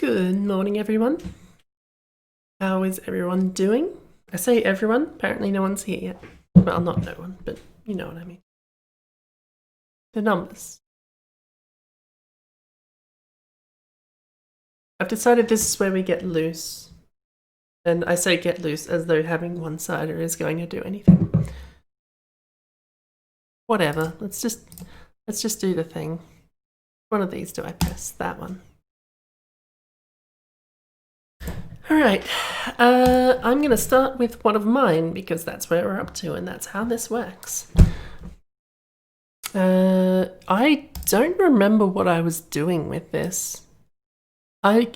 Good morning, everyone. How is everyone doing? I say everyone, apparently no one's here yet. Well, not no one, but you know what I mean. The numbers. I've decided this is where we get loose. And I say get loose as though having one-sider is going to do anything. Whatever, let's just do the thing. One of these do I press? That one. Alright, I'm going to start with one of mine because that's where we're up to and that's how this works. I don't remember what I was doing with this. I'm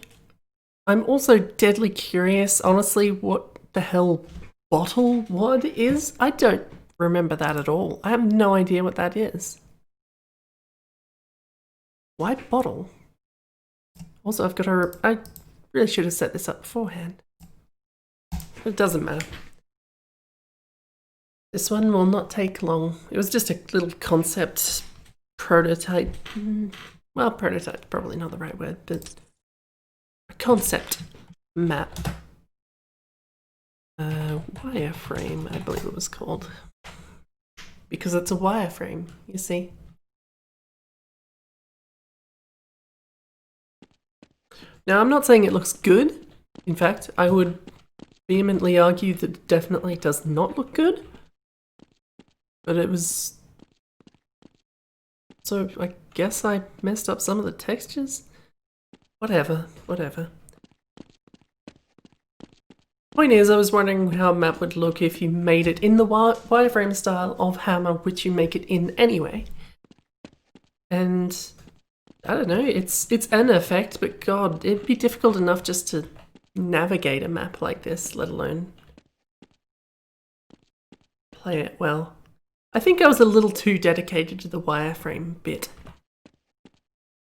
also deadly curious, honestly, what the hell bottle wad is. I don't remember that at all. I have no idea what that is. Why bottle? Also, I've got to... I really should have set this up beforehand. But it doesn't matter. This one will not take long. It was just a little concept prototype. Well, prototype's probably not the right word, but a concept map. Wireframe, I believe it was called. Because it's a wireframe, you see. Now, I'm not saying it looks good. In fact, I would vehemently argue that it definitely does not look good. But it was... So, I guess I messed up some of the textures? Whatever. Point is, I was wondering how a map would look if you made it in the wireframe style of Hammer, which you make it in anyway. And... I don't know, it's an effect, but god, it'd be difficult enough just to navigate a map like this, let alone play it well. I think I was a little too dedicated to the wireframe bit.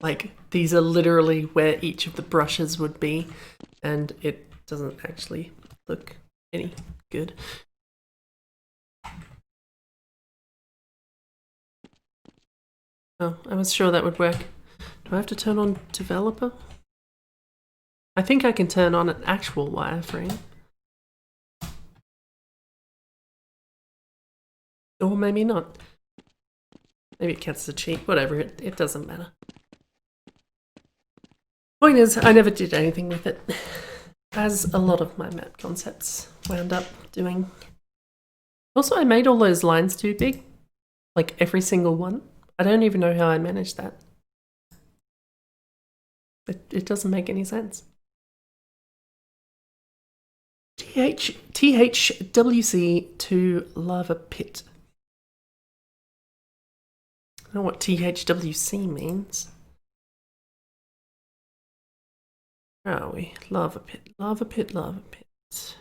Like, these are literally where each of the brushes would be, and it doesn't actually look any good. Oh, I was sure that would work. Do I have to turn on developer? I think I can turn on an actual wireframe. Or maybe not. Maybe it counts as a cheat. Whatever, it doesn't matter. Point is, I never did anything with it. As a lot of my map concepts wound up doing. Also, I made all those lines too big. Like every single one. I don't even know how I managed that. It doesn't make any sense. THWC to lava pit. I don't know what THWC means. Where are we? Lava pit, lava pit, lava pit. It's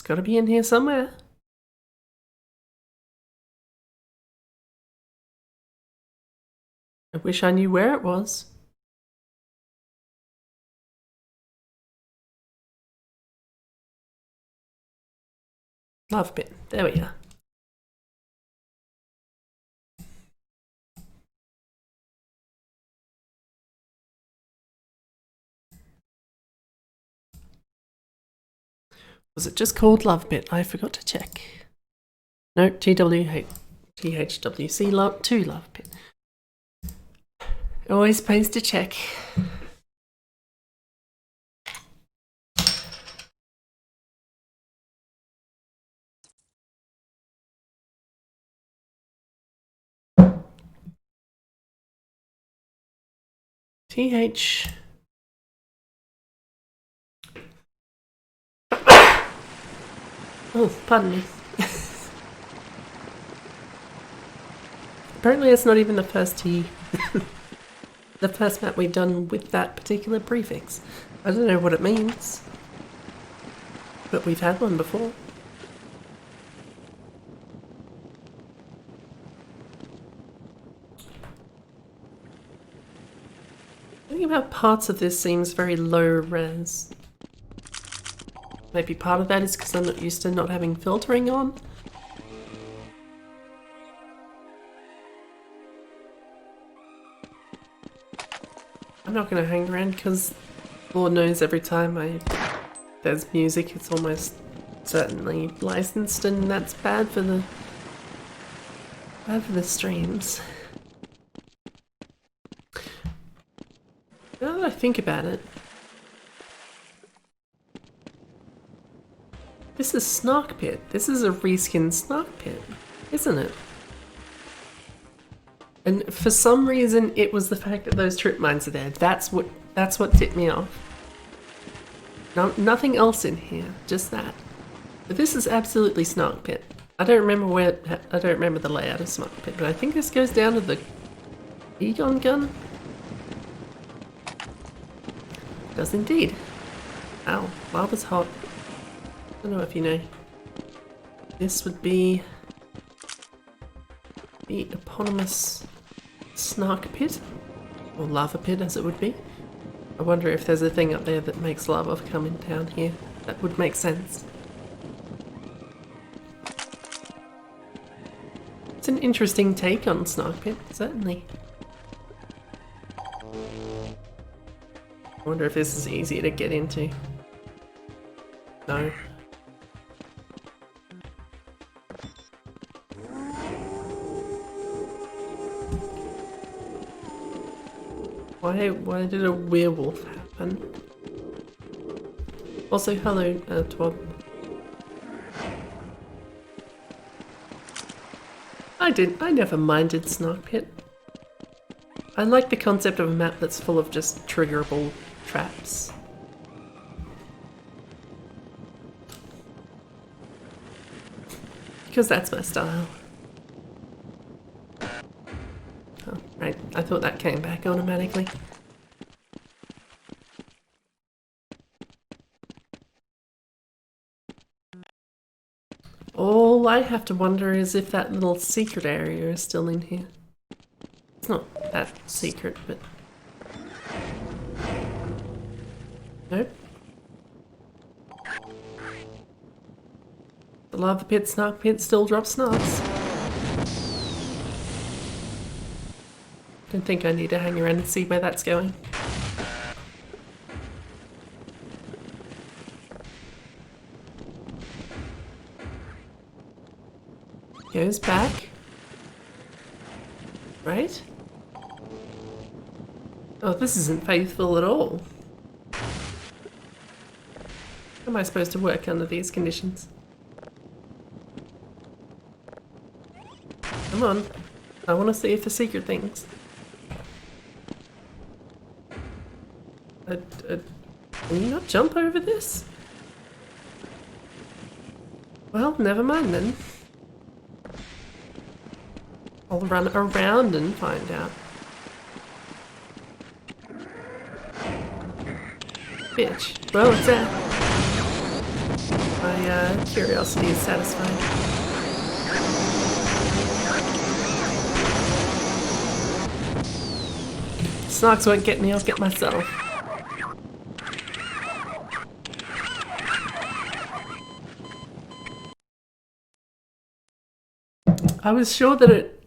got to be in here somewhere. I wish I knew where it was. Lava pit. There we are. Was it just called lava pit? I forgot to check. No, THWC to lava pit. Always pays to check. TH. Oh, pardon me. Apparently it's not even the first the first map we've done with that particular prefix. I don't know what it means. But we've had one before. Thinking about parts of this seems very low res. Maybe part of that is because I'm not used to not having filtering on. I'm not going to hang around because Lord knows every time there's music, it's almost certainly licensed, and that's bad for the streams. Now that I think about it, this is Snark Pit. This is a reskin Snark Pit, isn't it? And for some reason, it was the fact that those trip mines are there. That's what tipped me off. No, nothing else in here, just that. But this is absolutely Snark Pit. I don't remember the layout of Snark Pit, but I think this goes down to the Egon gun. It does indeed. Ow, lava's hot. I don't know if you know. This would be the eponymous Snark Pit, or lava pit as it would be. I wonder if there's a thing up there that makes lava coming down here. That would make sense. It's an interesting take on Snark Pit, certainly. I wonder if this is easier to get into. No. Why did a werewolf happen? Also, hello, Twab. I never minded Snark Pit. I like the concept of a map that's full of just triggerable traps. Because that's my style. Oh, right. I thought that came back automatically. All I have to wonder is if that little secret area is still in here. It's not that secret, but... Nope. The lava pit, Snark Pit still drops snarks. Don't think I need to hang around and see where that's going. Goes back. Right? Oh, this isn't faithful at all. How am I supposed to work under these conditions? Come on. I want to see if the secret things. Can you not jump over this? Well, never mind then. I'll run around and find out. Bitch. Well, it's there. My curiosity is satisfied. Snarks won't get me, I'll get myself. I was sure that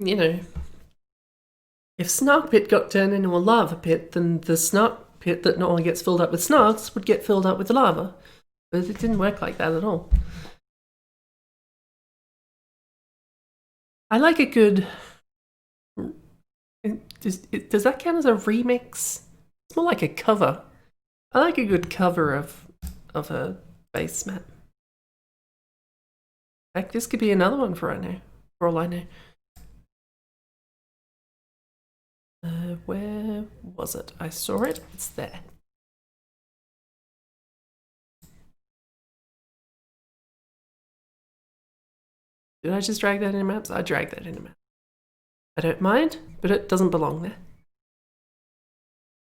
you know, if Snark Pit got turned into a lava pit, then the Snark Pit that not only gets filled up with snarks would get filled up with lava. But it didn't work like that at all. I like a good... Does that count as a remix? It's more like a cover. I like a good cover of a base map. Like, this could be another one for all I know. Where was it? I saw it. It's there. Did I just drag that in maps? I dragged that in a map. I don't mind, but it doesn't belong there.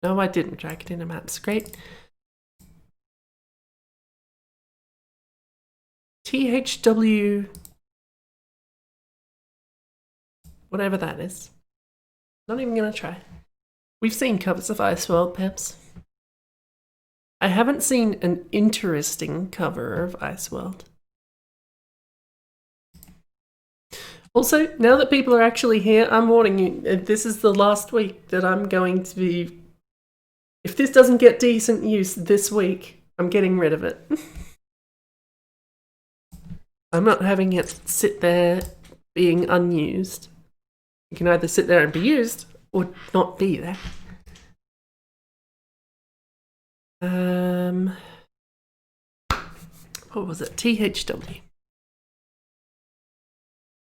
No, I didn't drag it into maps. Great. THW... whatever that is. Not even gonna try. We've seen covers of Ice World, Peps. I haven't seen an interesting cover of Ice World. Also, now that people are actually here, I'm warning you, this is the last week that I'm going to be... If this doesn't get decent use this week, I'm getting rid of it. I'm not having it sit there being unused. It can either sit there and be used, or not be there. What was it? THW.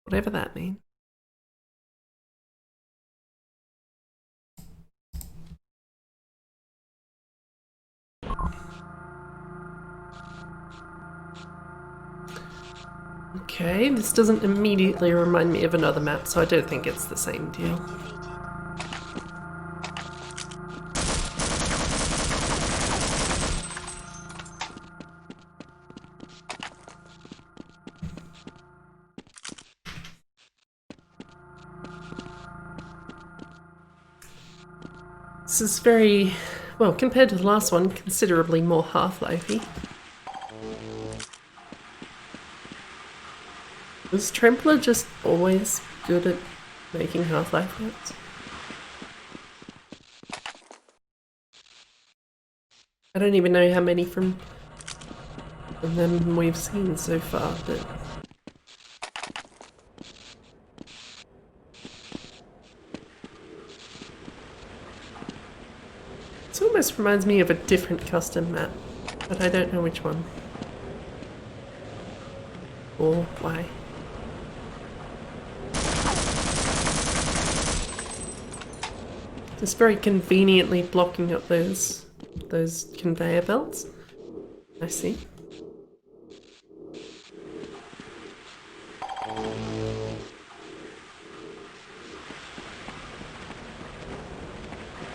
Whatever that means. Okay, this doesn't immediately remind me of another map, so I don't think it's the same deal. This is very, well, compared to the last one, considerably more Half-Life-y. Was Trempler just always good at making Half-Life maps? I don't even know how many from them we've seen so far, but... This almost reminds me of a different custom map, but I don't know which one. Or why. Just very conveniently blocking up those conveyor belts. I see.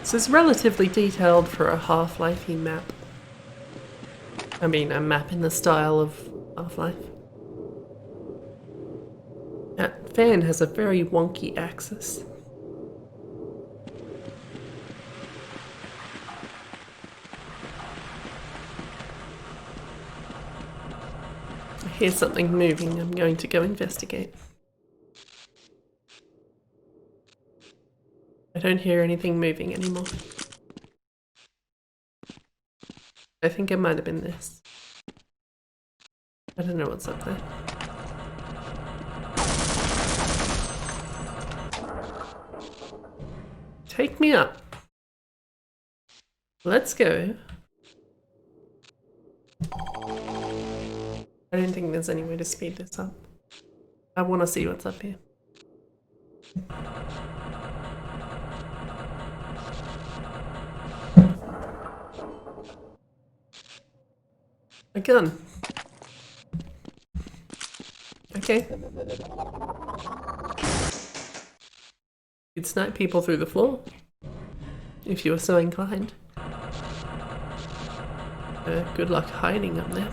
This is relatively detailed for a Half-Life-y map. I mean, a map in the style of Half-Life. That fan has a very wonky axis. I hear something moving. I'm going to go investigate. I don't hear anything moving anymore. I think it might have been this. I don't know what's up there. Take me up. Let's go. I don't think there's any way to speed this up. I want to see what's up here. A gun. Okay. You'd snipe people through the floor, if you were so inclined. Good luck hiding up there.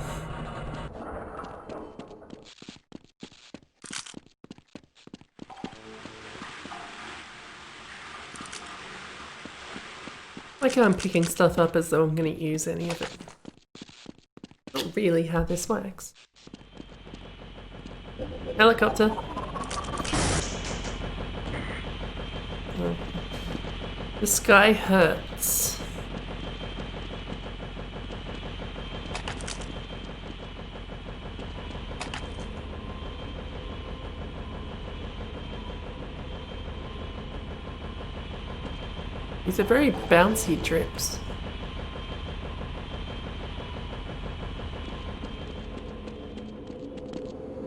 Like I'm picking stuff up as though I'm going to use any of it. Not really how this works. Helicopter. Oh. The sky hurts. These are very bouncy drips.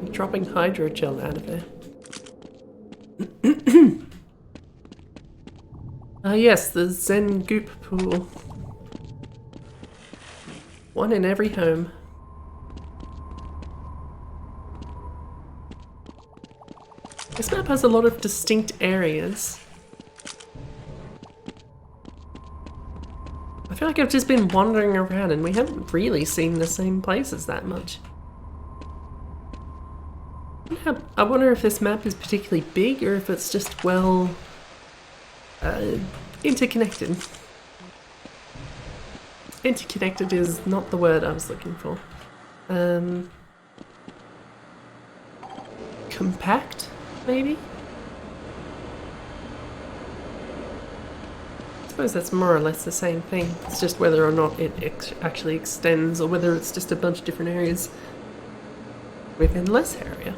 I'm dropping hydrogel out of there. Yes, the Zen goop pool. One in every home. This map has a lot of distinct areas. I feel like I've just been wandering around and we haven't really seen the same places that much. I wonder if this map is particularly big or if it's just well interconnected. Interconnected is not the word I was looking for. Compact? maybe? I suppose that's more or less the same thing. It's just whether or not it actually extends or whether it's just a bunch of different areas within less area.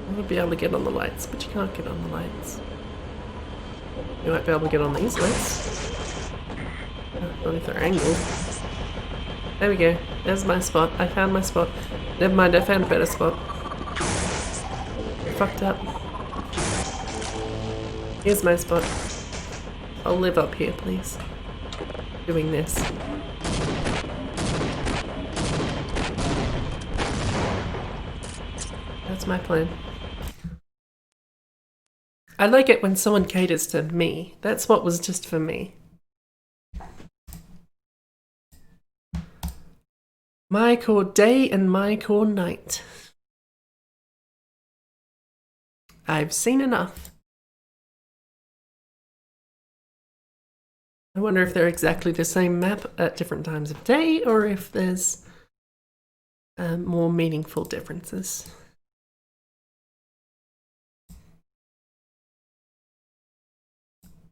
I would be able to get on the lights, but you can't get on the lights. You might be able to get on these lights. Not if they're angled. There we go. There's my spot. I found my spot. Never mind, I found a better spot. Fucked up. Here's my spot. I'll live up here, please. Doing this. That's my plan. I like it when someone caters to me. That's what was just for me. My core day and my core night. I've seen enough. I wonder if they're exactly the same map at different times of day or if there's more meaningful differences.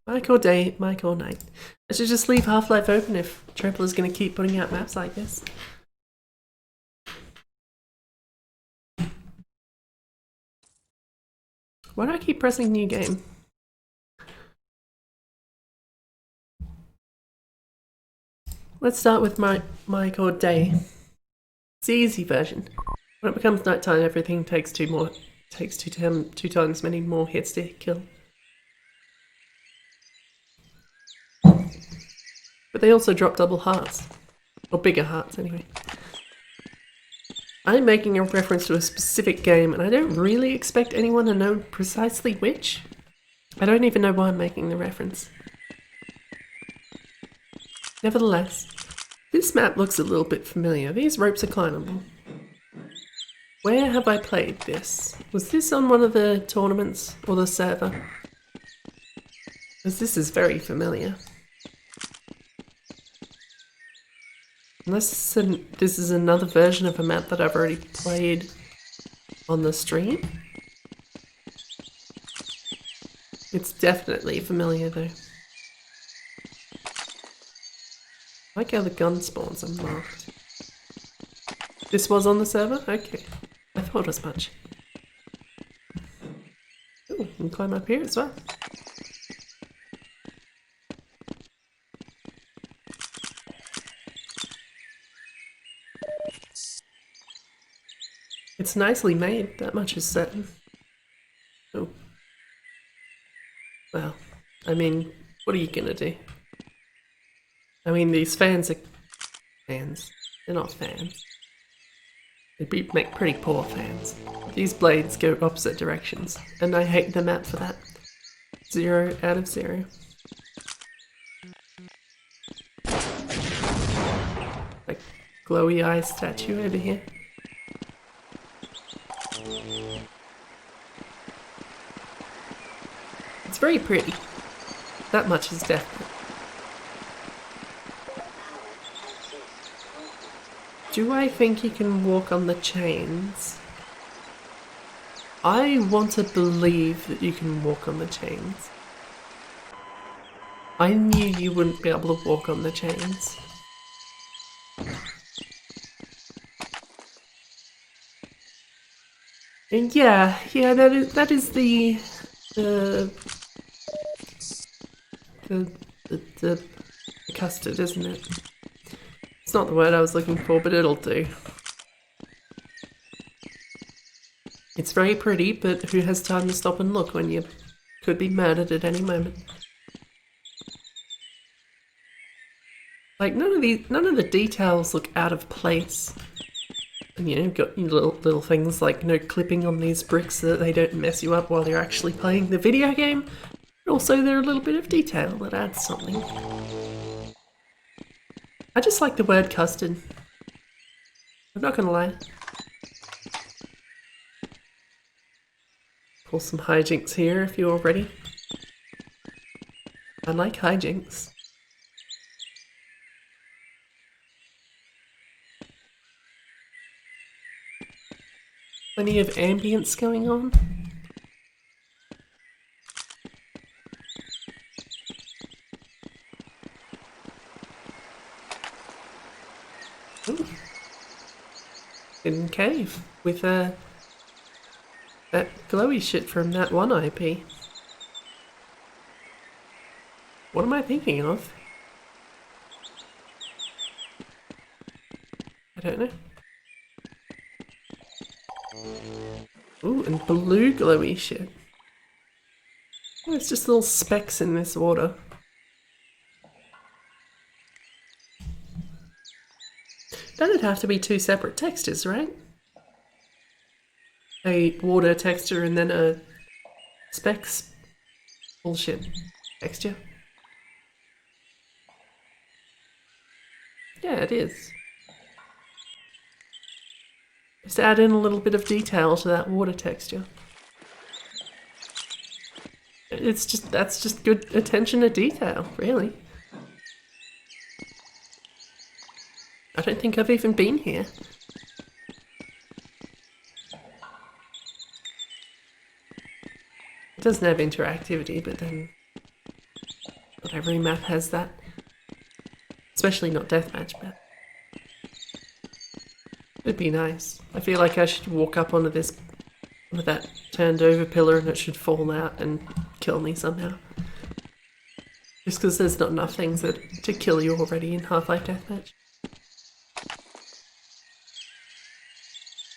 My core day, my core night. I should just leave Half-Life open if Triple is going to keep putting out maps like this. Why do I keep pressing new game? Let's start with my core day. It's the easy version. When it becomes nighttime, everything takes two times many more hits to kill. But they also drop double hearts. Or bigger hearts, anyway. I'm making a reference to a specific game, and I don't really expect anyone to know precisely which. I don't even know why I'm making the reference. Nevertheless, this map looks a little bit familiar. These ropes are climbable. Where have I played this? Was this on one of the tournaments or the server? Because this is very familiar. Unless this is another version of a map that I've already played on the stream. It's definitely familiar though. I like how the gun spawns are marked. This was on the server? Okay. I thought as much. Ooh, you can climb up here as well. It's nicely made, that much is certain. Oh. Well, I mean, what are you gonna do? I mean, these fans are fans. They're not fans. They'd make pretty poor fans. These blades go opposite directions, and I hate the map for that. 0 out of 0. Like, glowy eye statue over here. It's very pretty. That much is definite. Do I think you can walk on the chains? I want to believe that you can walk on the chains. I knew you wouldn't be able to walk on the chains. And yeah, that is the custard, isn't it? It's not the word I was looking for, but it'll do. It's very pretty, but who has time to stop and look when you could be murdered at any moment? Like, none of the details look out of place. And you know, you've got little things like no clipping on these bricks so that they don't mess you up while you're actually playing the video game. But also they're a little bit of detail that adds something. I just like the word custard. I'm not gonna lie. Pull some hijinks here if you're ready. I like hijinks. Plenty of ambience going on. Ooh. Hidden cave with that glowy shit from that one IP. What am I thinking of? I don't know. Ooh, and blue glowy shit. Oh, it's just little specks in this water. Doesn't have to be two separate textures, right? A water texture and then a specks bullshit texture. Yeah, it is. Just add in a little bit of detail to that water texture. It's just, that's just good attention to detail, really. I don't think I've even been here. It doesn't have interactivity, but then not every map has that. Especially not deathmatch map. It'd be nice. I feel like I should walk up onto this, onto that turned over pillar, and it should fall out and kill me somehow. Just because there's not enough things to kill you already in Half-Life Deathmatch.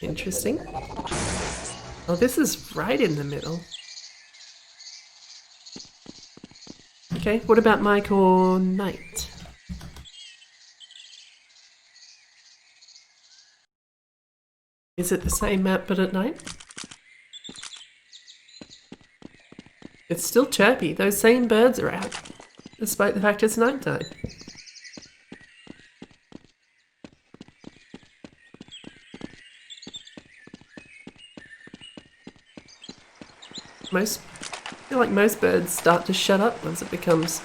Interesting. Oh, this is right in the middle. Okay, what about Mike or Knight? Is it the same map but at night? It's still chirpy. Those same birds are out, despite the fact it's nighttime. I feel like most birds start to shut up once it becomes...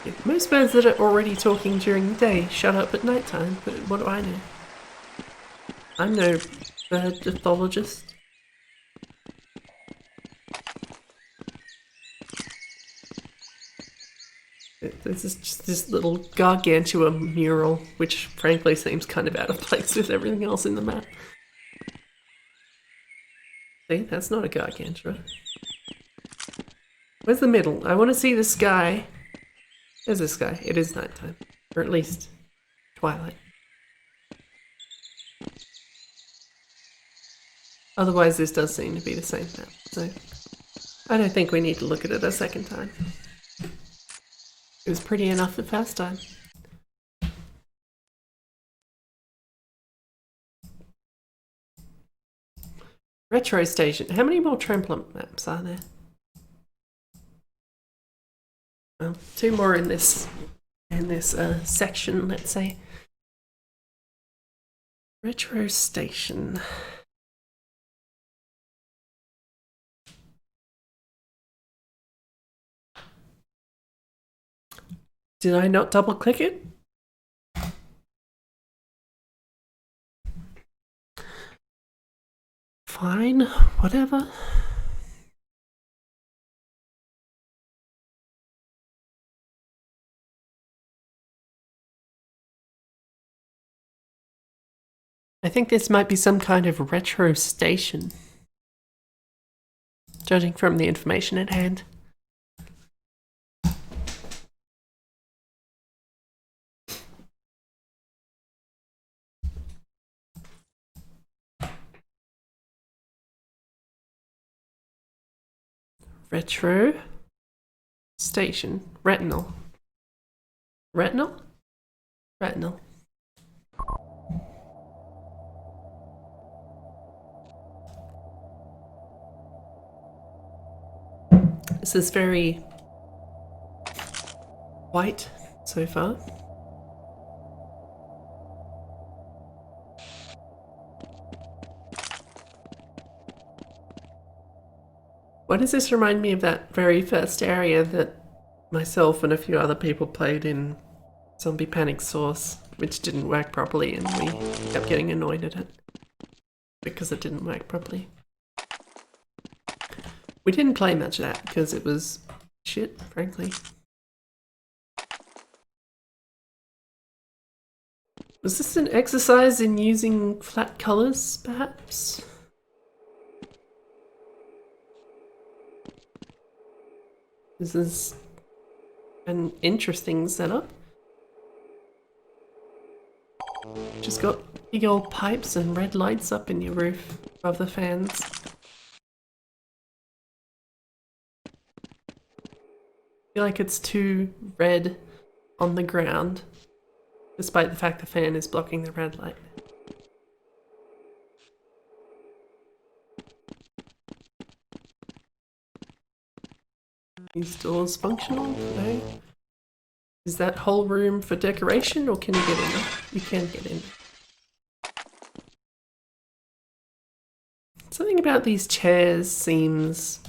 Yeah, most birds that are already talking during the day shut up at nighttime, but what do I know? I'm no bird ethologist. This is just this little gargantua mural, which frankly seems kind of out of place with everything else in the map. See, that's not a gargantua. Where's the middle? I want to see the sky. There's the sky. It is nighttime. Or at least twilight. Otherwise, this does seem to be the same map, so I don't think we need to look at it a second time. It was pretty enough the first time. Retro Station. How many more Tremblant maps are there? Well, two more in this section, let's say. Retro Station. Did I not double click it? Fine, whatever. I think this might be some kind of retro station, judging from the information at hand. Retro station. Retinal. Retinal? Retinal. This is very white so far. Why does this remind me of that very first area that myself and a few other people played in Zombie Panic Source, which didn't work properly and we kept getting annoyed at it? because it didn't work properly. We didn't play much of that because it was shit, frankly. Was this an exercise in using flat colours, perhaps? This is an interesting setup. Just got big old pipes and red lights up in your roof above the fans. I feel like it's too red on the ground, despite the fact the fan is blocking the red light. These doors functional? No. Is that whole room for decoration, or can you get in there? You can get in. Something about these chairs seems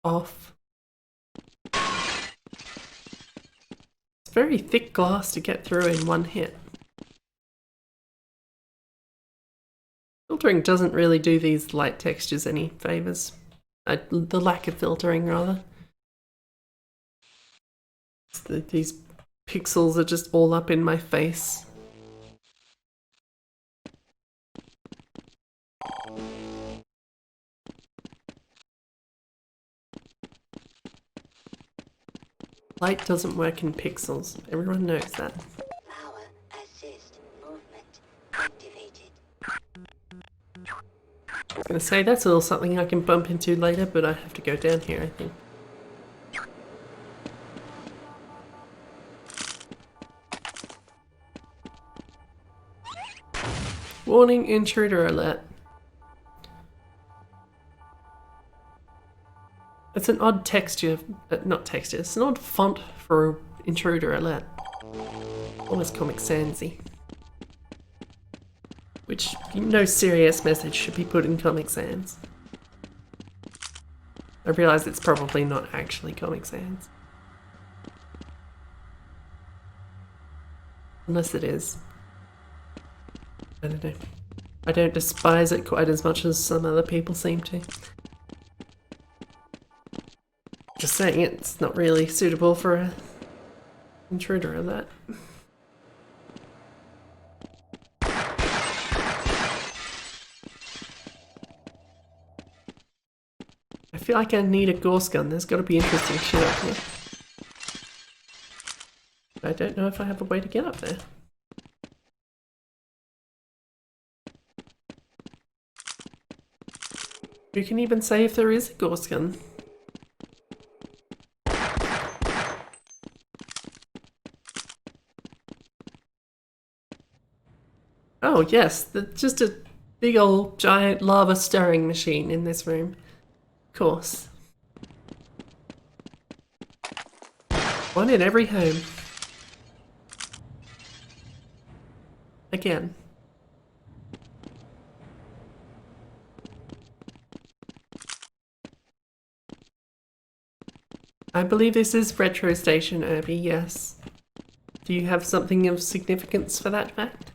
off. It's very thick glass to get through in one hit. Filtering doesn't really do these light textures any favours. The lack of filtering, rather. These pixels are just all up in my face. Light doesn't work in pixels. Everyone knows that. Power assist movement activated. I was going to say that's a little something I can bump into later, but I have to go down here, I think. Warning, intruder alert. It's an odd texture, not texture, it's an odd font for intruder alert. Almost Comic Sans-y. Which, no serious message should be put in Comic Sans. I realise it's probably not actually Comic Sans. Unless it is. I don't know. I don't despise it quite as much as some other people seem to. Just saying, it's not really suitable for an intruder alert. I feel like I need a Gorse gun. There's got to be interesting shit up here. I don't know if I have a way to get up there. Who can even say if there is a Gorse gun? Oh yes, just a big old giant lava stirring machine in this room. Of course. One in every home. Again. I believe this is Retro Station, Irby, yes. Do you have something of significance for that fact?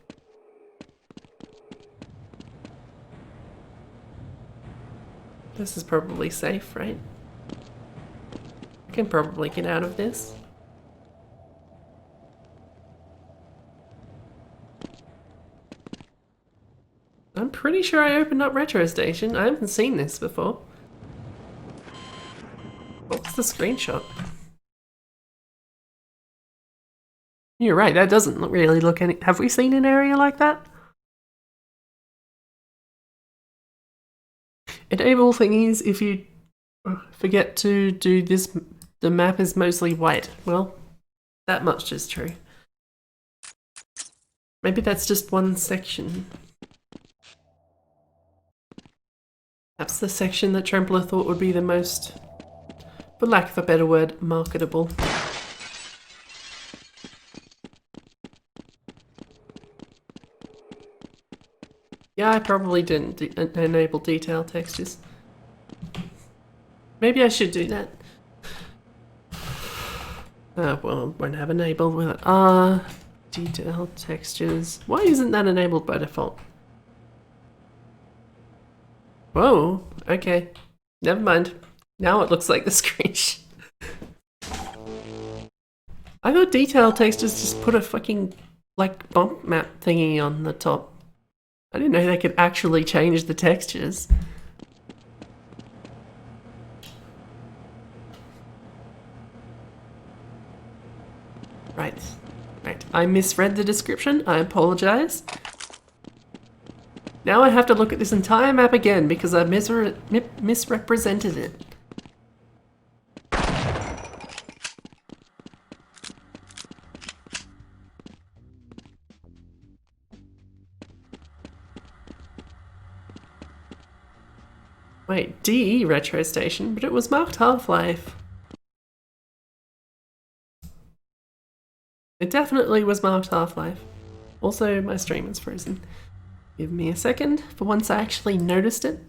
This is probably safe, right? I can probably get out of this. I'm pretty sure I opened up Retro Station. I haven't seen this before. What's the screenshot? You're right, that doesn't really look any... Have we seen an area like that? Enable thingies if you forget to do this. The map is mostly white. Well, that much is true. Maybe that's just one section. Perhaps the section that Trampler thought would be the most, for lack of a better word, marketable. Yeah, I probably didn't enable detail textures. Maybe I should do that. Well, won't have enable with it. Detail textures. Why isn't that enabled by default? Whoa, okay. Never mind. Now it looks like the screenshot. I thought detail textures just put a fucking, like, bump map thingy on the top. I didn't know they could actually change the textures. Right. Right. I misread the description. I apologize. Now I have to look at this entire map again because I misrepresented it. Wait, DE Retro Station, but it was marked Half-Life. It definitely was marked Half-Life. Also, my stream is frozen. Give me a second for once I actually noticed it.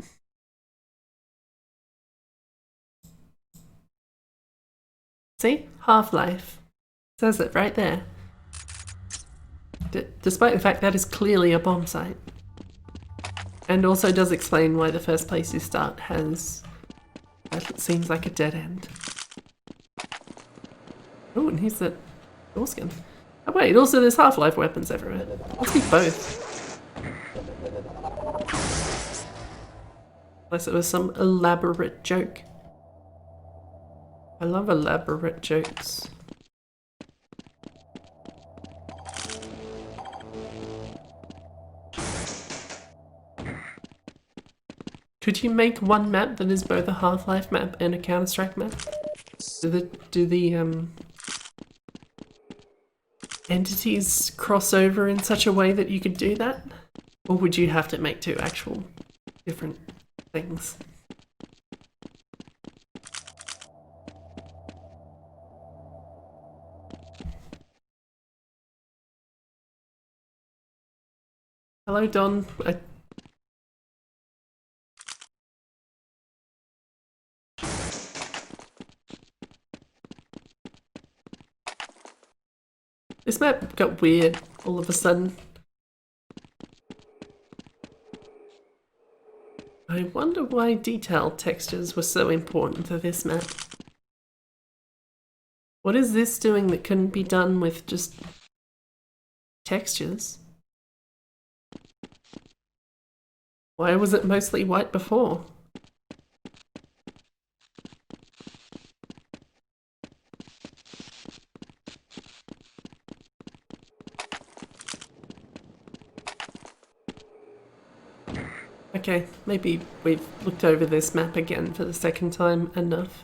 See? Half-Life. Says it right there. Despite the fact that is clearly a bomb site. And also does explain why the first place you start has what seems like a dead end. Oh, and here's the door skin. Oh wait, also there's Half-Life weapons everywhere. Must be both. Unless it was some elaborate joke. I love elaborate jokes. Could you make one map that is both a Half-Life map and a Counter-Strike map? Do the entities cross over in such a way that you could do that? Or would you have to make two actual different things? Hello, Don. This map got weird all of a sudden. I wonder why detail textures were so important to this map. What is this doing that couldn't be done with just textures? Why was it mostly white before? Okay, maybe we've looked over this map again for the second time enough.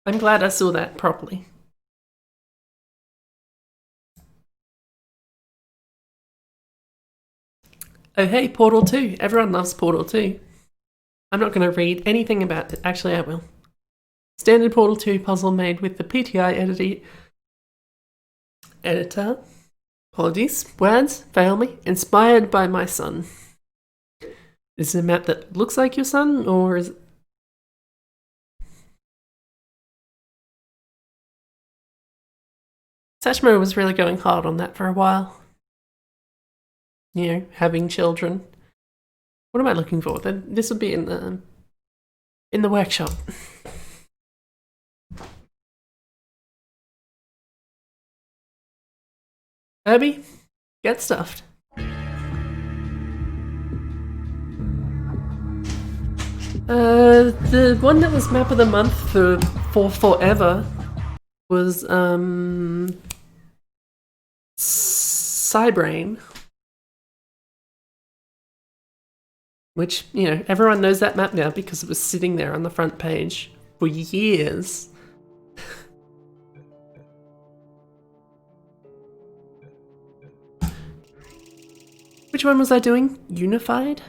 I'm glad I saw that properly. Oh hey, Portal 2. Everyone loves Portal 2. I'm not going to read anything about it. Actually, I will. Standard Portal 2 puzzle made with the PTI editor. Apologies. Words fail me. Inspired by my son. Is it a map that looks like your son, or is it... Satchmo was really going hard on that for a while. You know, having children. What am I looking for? This would be in the workshop. Herbie, get stuffed. The one that was map of the month for forever was Cybrain, which, you know, everyone knows that map now because it was sitting there on the front page for years. Which one was I doing? Unified?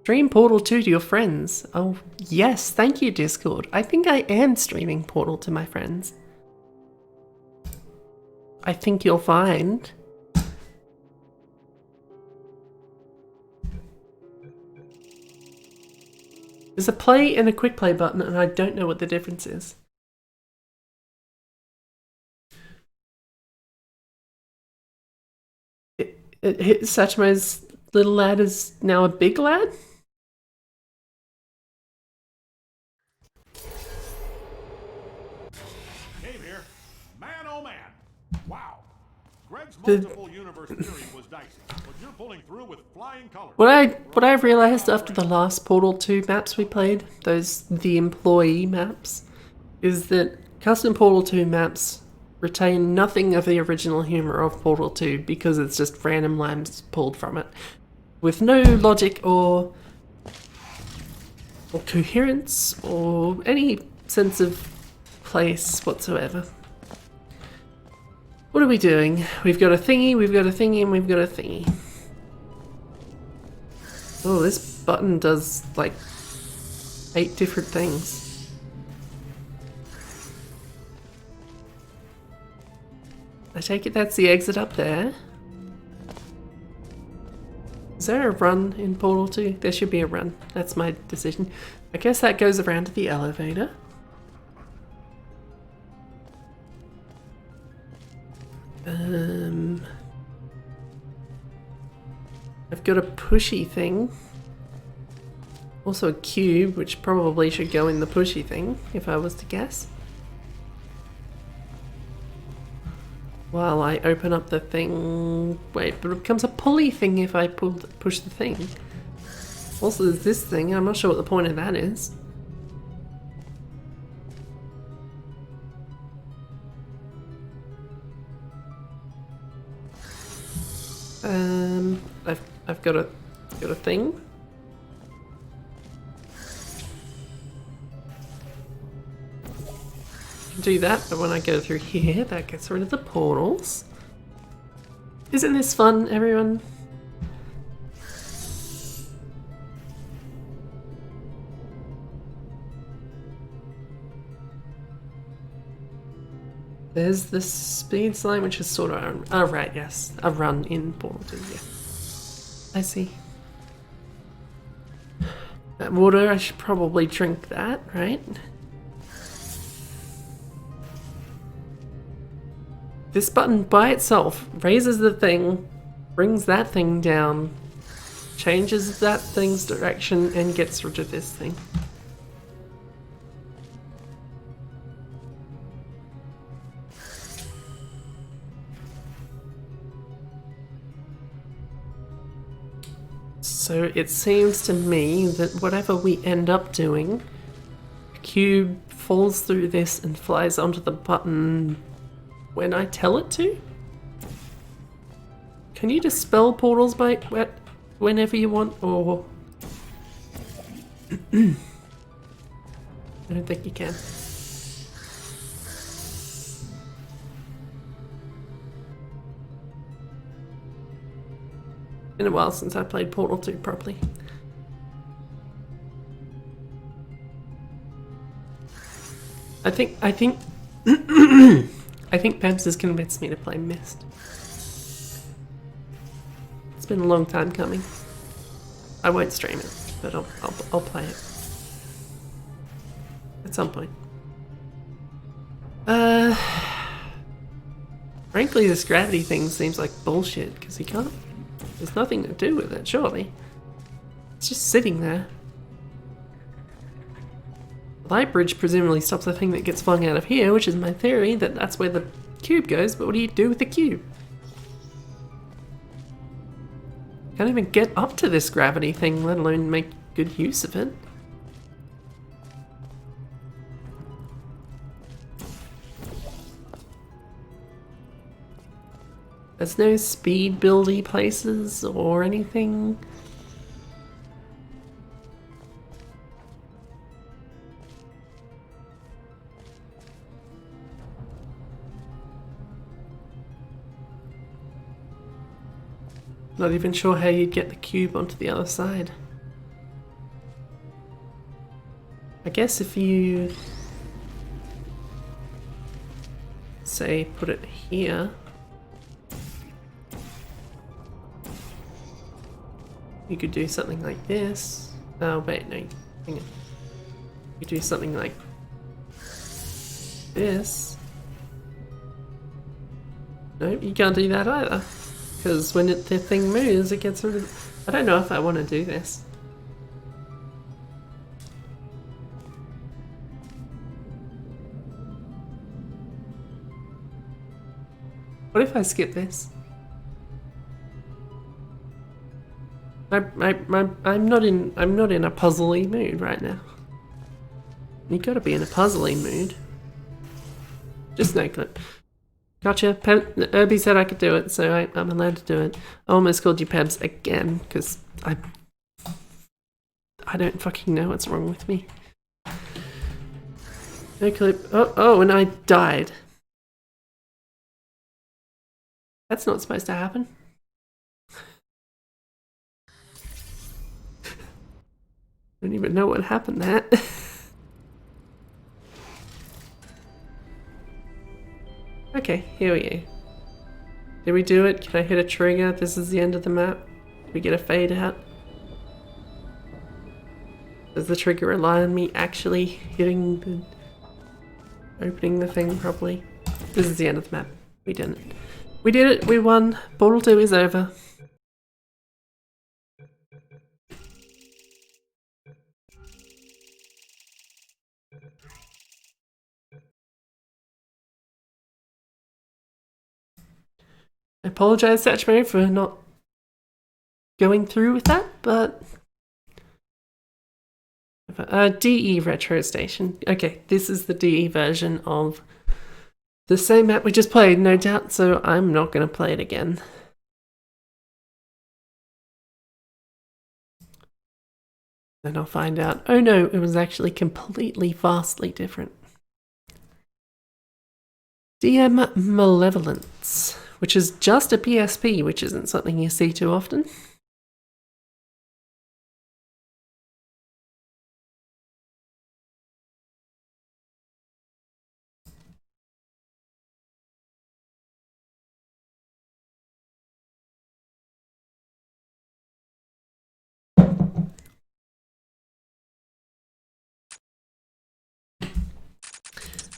Stream Portal 2 to your friends. Oh, yes, thank you, Discord. I think I am streaming Portal to my friends. I think you'll find There's a play and a quick play button, and I don't know what the difference is. Satchmo's little lad is now a big lad? Came here, man oh man. Wow. Greg's multiple universe theory was dicey, but you're pulling through with flying colors. What I realized after the last Portal 2 maps we played, the employee maps, is that custom Portal 2 maps retain nothing of the original humor of Portal 2 because it's just random lines pulled from it, with no logic or coherence or any sense of place whatsoever. What are we doing? We've got a thingy, we've got a thingy, and we've got a thingy. Oh, this button does like 8 different things. I take it that's the exit up there. Is there a run in Portal 2? There should be a run. That's my decision. I guess that goes around to the elevator. I've got a pushy thing. Also a cube, which probably should go in the pushy thing, if I was to guess. While I open up the thing... Wait, but it becomes a pulley thing if I push the thing. Also there's this thing, I'm not sure what the point of that is. I've got a thing. Do that, but when I go through here, that gets rid of the portals. Isn't this fun, everyone? There's the speed slime, which is sort of... Oh, right, yes. A run in Portal 2, yeah. I see. That water, I should probably drink that, right? This button by itself raises the thing, brings that thing down, changes that thing's direction, and gets rid of this thing. So it seems to me that whatever we end up doing, the cube falls through this and flies onto the button when I tell it to? Can you dispel portals by whenever you want, or... I don't think you can. Been a while since I played Portal 2 properly. I think I think Pebs has convinced me to play Myst. It's been a long time coming. I won't stream it, but I'll play it at some point. Frankly, this gravity thing seems like bullshit because he can't. There's nothing to do with it, surely. It's just sitting there. The light bridge presumably stops the thing that gets flung out of here, which is my theory that that's where the cube goes, but what do you do with the cube? Can't even get up to this gravity thing, let alone make good use of it. There's no speed buildy places or anything. Not even sure how you'd get the cube onto the other side. I guess if you say put it here, you could do something like this. Oh wait, no, you Hang on. You do something like this. Nope, you can't do that either. Because when the thing moves, it gets rid of... I don't know if I want to do this. What if I skip this? I'm not in a puzzly mood right now. You gotta be in a puzzly mood. Just no clip. Gotcha. Irby said I could do it, so I'm allowed to do it. I almost called you Pebs again, because I don't fucking know what's wrong with me. No clip. Oh, and I died. That's not supposed to happen. I don't even know what happened there. Okay, here we go. Did we do it? Can I hit a trigger? This is the end of the map. Did we get a fade out? Does the trigger rely on me actually hitting the... opening the thing properly? This is the end of the map. We didn't. We did it, we won. Portal 2 is over. I apologize, Satchmo, for not going through with that, but... DE Retro Station. Okay, this is the DE version of the same map we just played, no doubt, so I'm not going to play it again. Then I'll find out, oh no, it was actually completely, vastly different. DM Malevolence, which is just a PSP, which isn't something you see too often.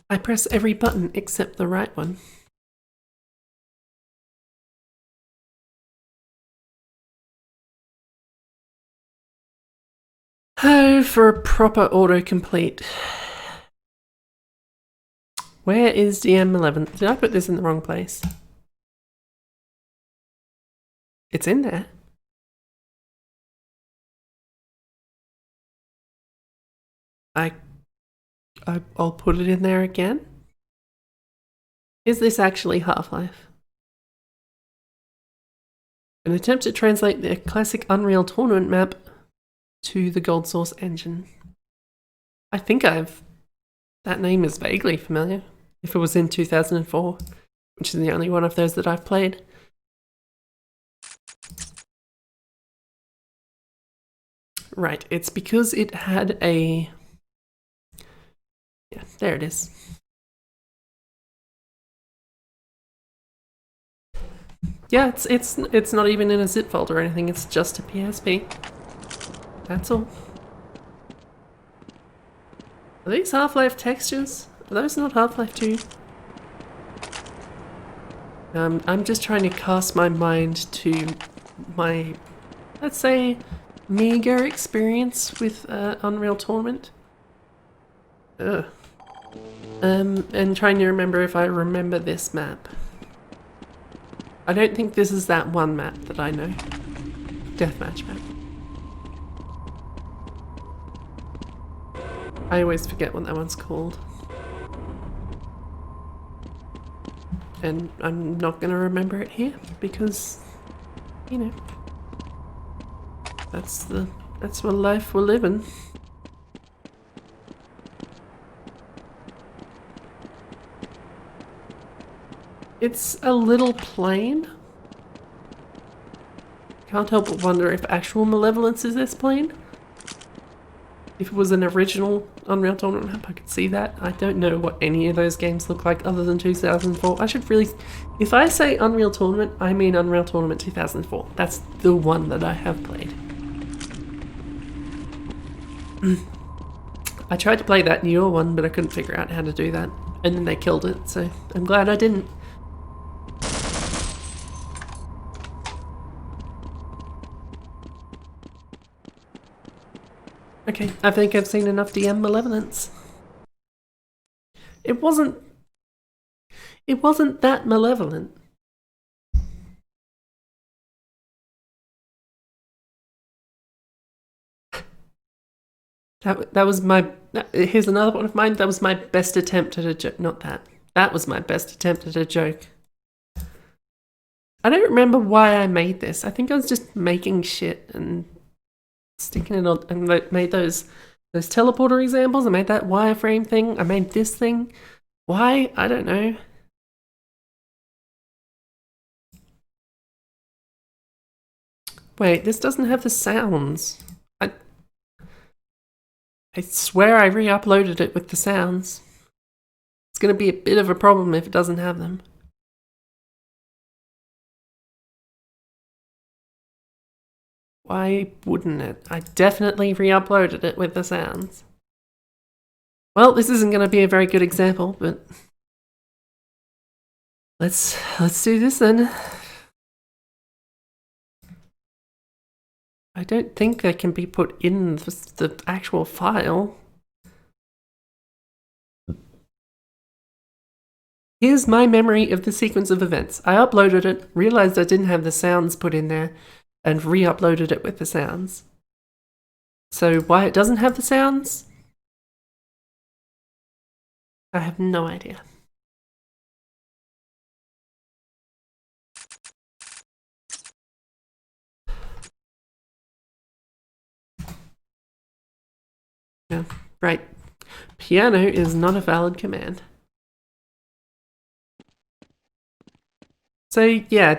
I press every button except the right one. Oh, for a proper autocomplete. Where is DM11? Did I put this in the wrong place? It's in there. I'll put it in there again. Is this actually Half-Life? An attempt to translate the classic Unreal Tournament map to the Gold Source engine. I think that name is vaguely familiar. If it was in 2004, which is the only one of those that I've played. Right, it's because it had a... Yeah, there it is. Yeah, it's not even in a zip folder or anything, it's just a PSP. That's all. Are these Half-Life textures? Are those not Half-Life 2? I'm just trying to cast my mind to my, let's say, meager experience with Unreal Tournament. Ugh. And trying to remember if I remember this map. I don't think this is that one map that I know. Deathmatch map. I always forget what that one's called. And I'm not gonna remember it here because, you know, that's what life we're living. It's a little plain. Can't help but wonder if actual Malevolence is this plain. If it was an original Unreal Tournament map, I could see that. I don't know what any of those games look like other than 2004. I should really... If I say Unreal Tournament, I mean Unreal Tournament 2004. That's the one that I have played. I tried to play that newer one, but I couldn't figure out how to do that. And then they killed it, so I'm glad I didn't. Okay, I think I've seen enough DM malevolence. It wasn't that malevolent. That was my... Here's another one of mine. That was my best attempt at a joke. Not that. That was my best attempt at a joke. I don't remember why I made this. I think I was just making shit and sticking it on... And made those teleporter examples. I made that wireframe thing. I made this thing. Why? I don't know. Wait, this doesn't have the sounds. I swear I re-uploaded it with the sounds. It's going to be a bit of a problem if it doesn't have them. Why wouldn't it? I definitely re-uploaded it with the sounds. Well, this isn't going to be a very good example, but let's do this then. I don't think they can be put in the actual file. Here's my memory of the sequence of events. I uploaded it, realized I didn't have the sounds put in there, and re-uploaded it with the sounds. So why it doesn't have the sounds? I have no idea. Yeah, right. Piano is not a valid command. So yeah,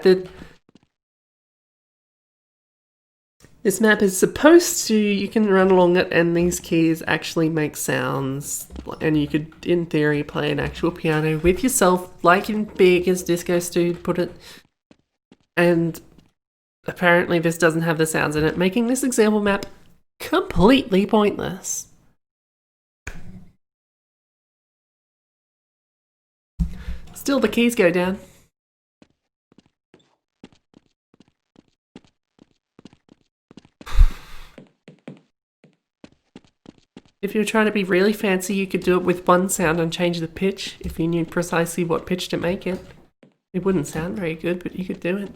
this map is supposed to, you can run along it and these keys actually make sounds, and you could, in theory, play an actual piano with yourself, like in Big as Disco Stu put it. And apparently this doesn't have the sounds in it, making this example map completely pointless. Still, the keys go down. If you're trying to be really fancy, you could do it with one sound and change the pitch if you knew precisely what pitch to make it. It wouldn't sound very good, but you could do it.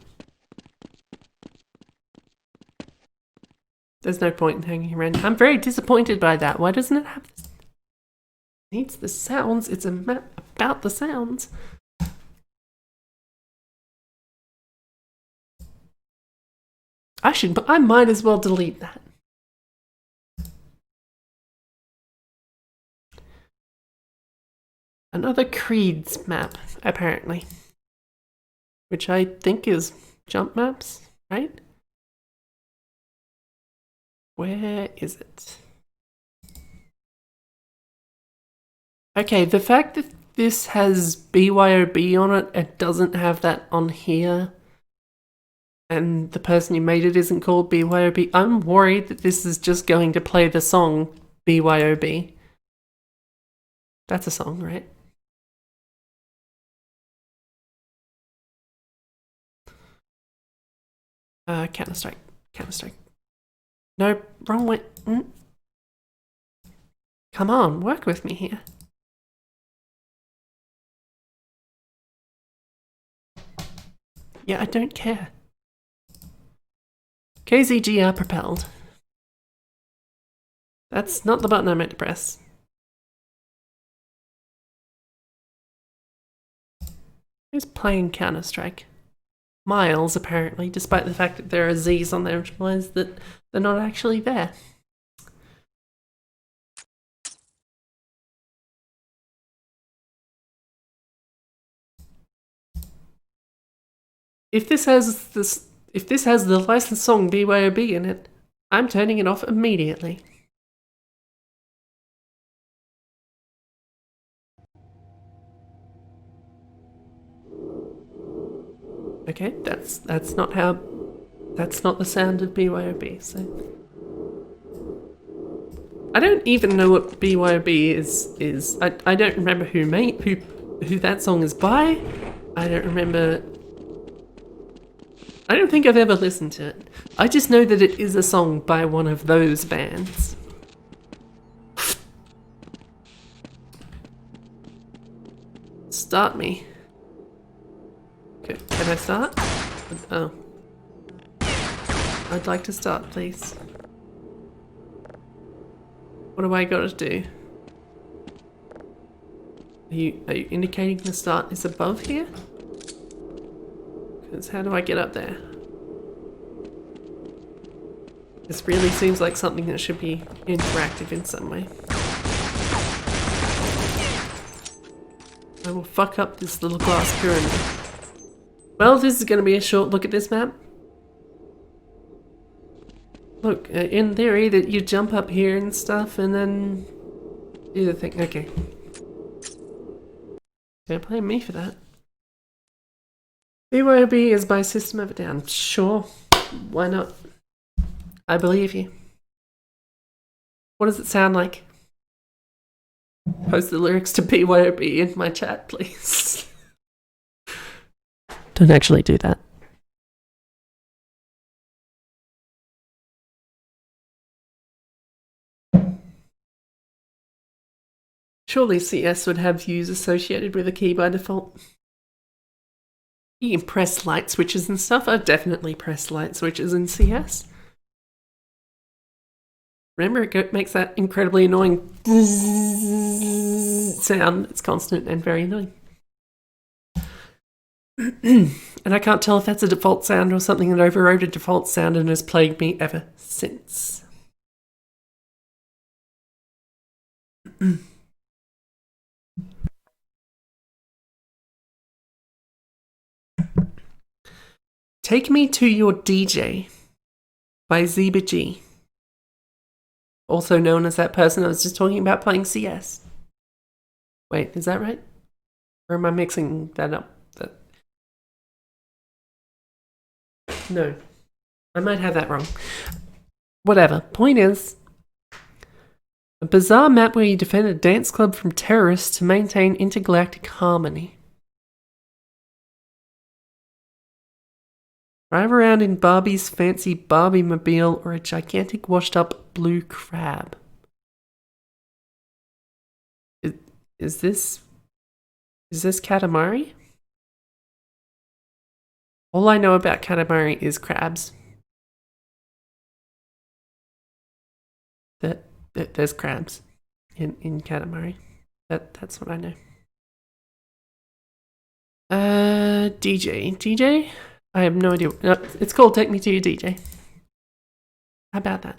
There's no point in hanging around. I'm very disappointed by that. Why doesn't it have this? It needs the sounds. It's a map about the sounds. I might as well delete that. Another Creed's map, apparently. Which I think is jump maps, right? Where is it? Okay, the fact that this has BYOB on it, it doesn't have that on here, and the person who made it isn't called BYOB, I'm worried that this is just going to play the song BYOB. That's a song, right? Counter-Strike. Counter-Strike. No, wrong way. Come on, work with me here. Yeah, I don't care. KZG are propelled. That's not the button I meant to press. Who's playing Counter-Strike? Miles, apparently, despite the fact that there are Z's on there, which implies that they're not actually there. If this has the licensed song BYOB in it, I'm turning it off immediately. Okay, that's not the sound of BYOB, so I don't even know what BYOB is. I don't remember who that song is by. I don't remember. I don't think I've ever listened to it. I just know that it is a song by one of those bands. Start me. Okay, can I start? Oh. I'd like to start, please. What do I gotta do? Are you indicating the start is above here? Because how do I get up there? This really seems like something that should be interactive in some way. I will fuck up this little glass pyramid. Well, this is going to be a short look at this map. Look, in theory that you jump up here and stuff and then do the thing. Okay. Don't blame me for that. BYOB is by System of a Down. Sure. Why not? I believe you. What does it sound like? Post the lyrics to BYOB in my chat, please. Don't actually do that. Surely CS would have views associated with a key by default. You can press light switches and stuff. I've definitely pressed light switches in CS. Remember, it makes that incredibly annoying sound. It's constant and very annoying. And I can't tell if that's a default sound or something that overrode a default sound and has plagued me ever since. Take Me to Your DJ by Zeba G. Also known as that person I was just talking about playing CS. Wait, is that right? Or am I mixing that up? No. I might have that wrong. Whatever. Point is, a bizarre map where you defend a dance club from terrorists to maintain intergalactic harmony. Drive around in Barbie's fancy Barbie mobile or a gigantic washed up blue crab. Is this Katamari? All I know about Katamari is crabs. There's crabs in Katamari. That's what I know. DJ? I have no idea. No, it's called Take Me to Your DJ. How about that?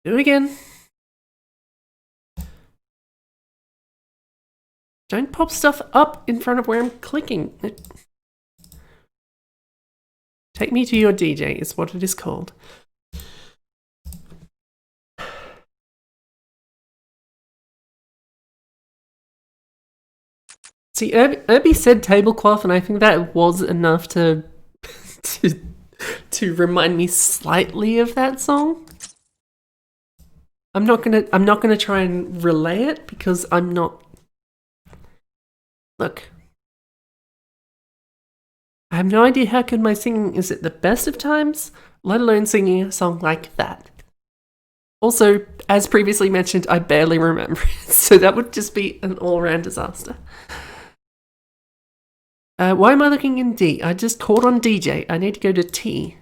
Do it again. Don't pop stuff up in front of where I'm clicking. Take Me to Your DJ is what it is called. See, Irby said tablecloth, and I think that was enough to remind me slightly of that song. I'm not gonna try and relay it because I'm not. Look, I have no idea how good my singing is at the best of times, let alone singing a song like that. Also, as previously mentioned, I barely remember it, so that would just be an all-round disaster. Why am I looking in D? I just called on DJ. I need to go to T.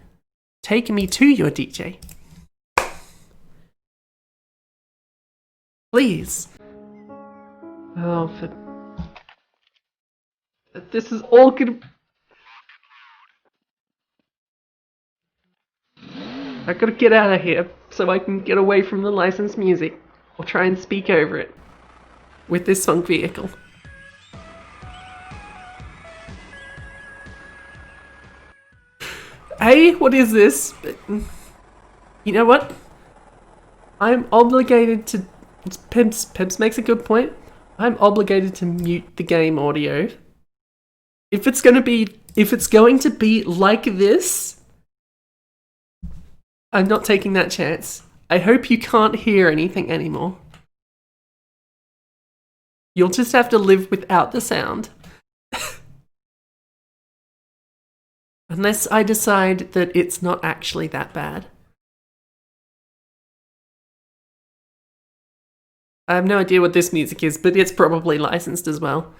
Take Me to Your DJ. Please. Oh, this is all gonna... I gotta get out of here so I can get away from the licensed music. Or try and speak over it. With this song vehicle. Hey, what is this? You know what? I'm obligated to... Pimps makes a good point. I'm obligated to mute the game audio If it's going to be like this, I'm not taking that chance. I hope you can't hear anything anymore. You'll just have to live without the sound. Unless I decide that it's not actually that bad. I have no idea what this music is, but it's probably licensed as well.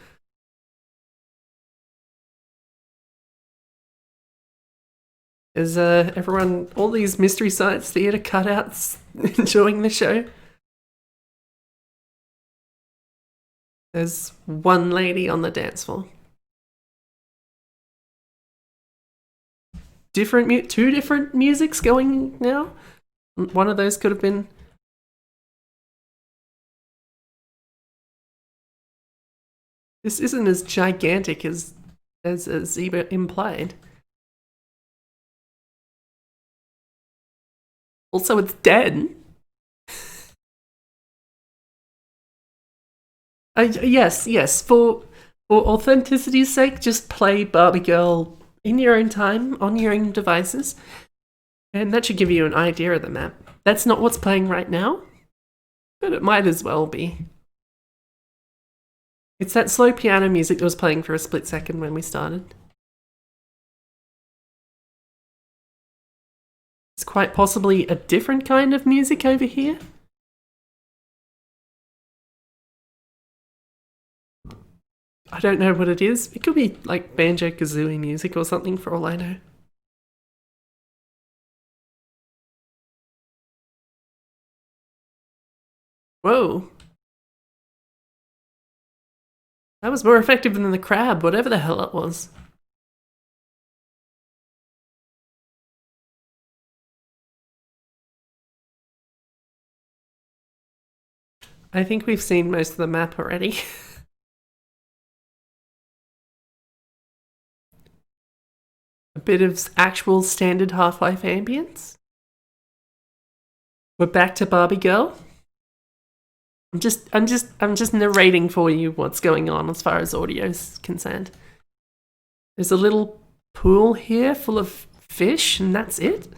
Is everyone, all these Mystery Science Theatre cutouts, enjoying the show? There's one lady on the dance floor. Two different musics going now? One of those could have been... This isn't as gigantic as Zeba implied. Also, it's dead. Yes. For authenticity's sake, just play Barbie Girl in your own time, on your own devices. And that should give you an idea of the map. That's not what's playing right now, but it might as well be. It's that slow piano music that was playing for a split second when we started. It's quite possibly a different kind of music over here. I don't know what it is. It could be like Banjo-Kazooie music or something for all I know. Whoa. That was more effective than the crab, whatever the hell it was. I think we've seen most of the map already. A bit of actual standard Half-Life ambience. We're back to Barbie Girl. I'm just narrating for you what's going on as far as audio is concerned. There's a little pool here full of fish, and that's it.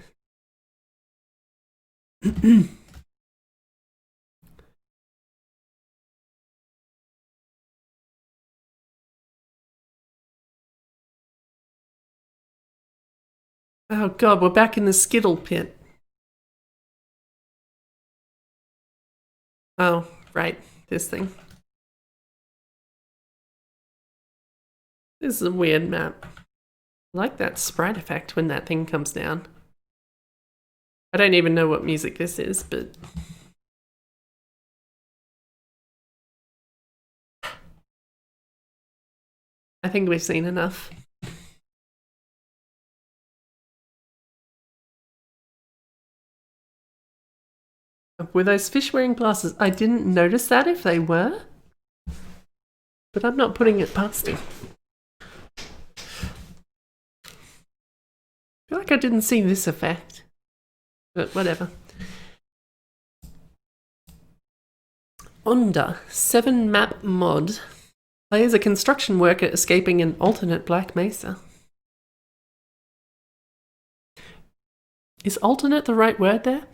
Oh god, we're back in the Skittle pit. Oh, right, this thing. This is a weird map. I like that sprite effect when that thing comes down. I don't even know what music this is, but... I think we've seen enough. Were those fish wearing glasses? I didn't notice that if they were, but I'm not putting it past him. I feel like I didn't see this effect, but whatever. Onda 7 map mod. Play as a construction worker escaping an alternate Black Mesa. Is alternate the right word there?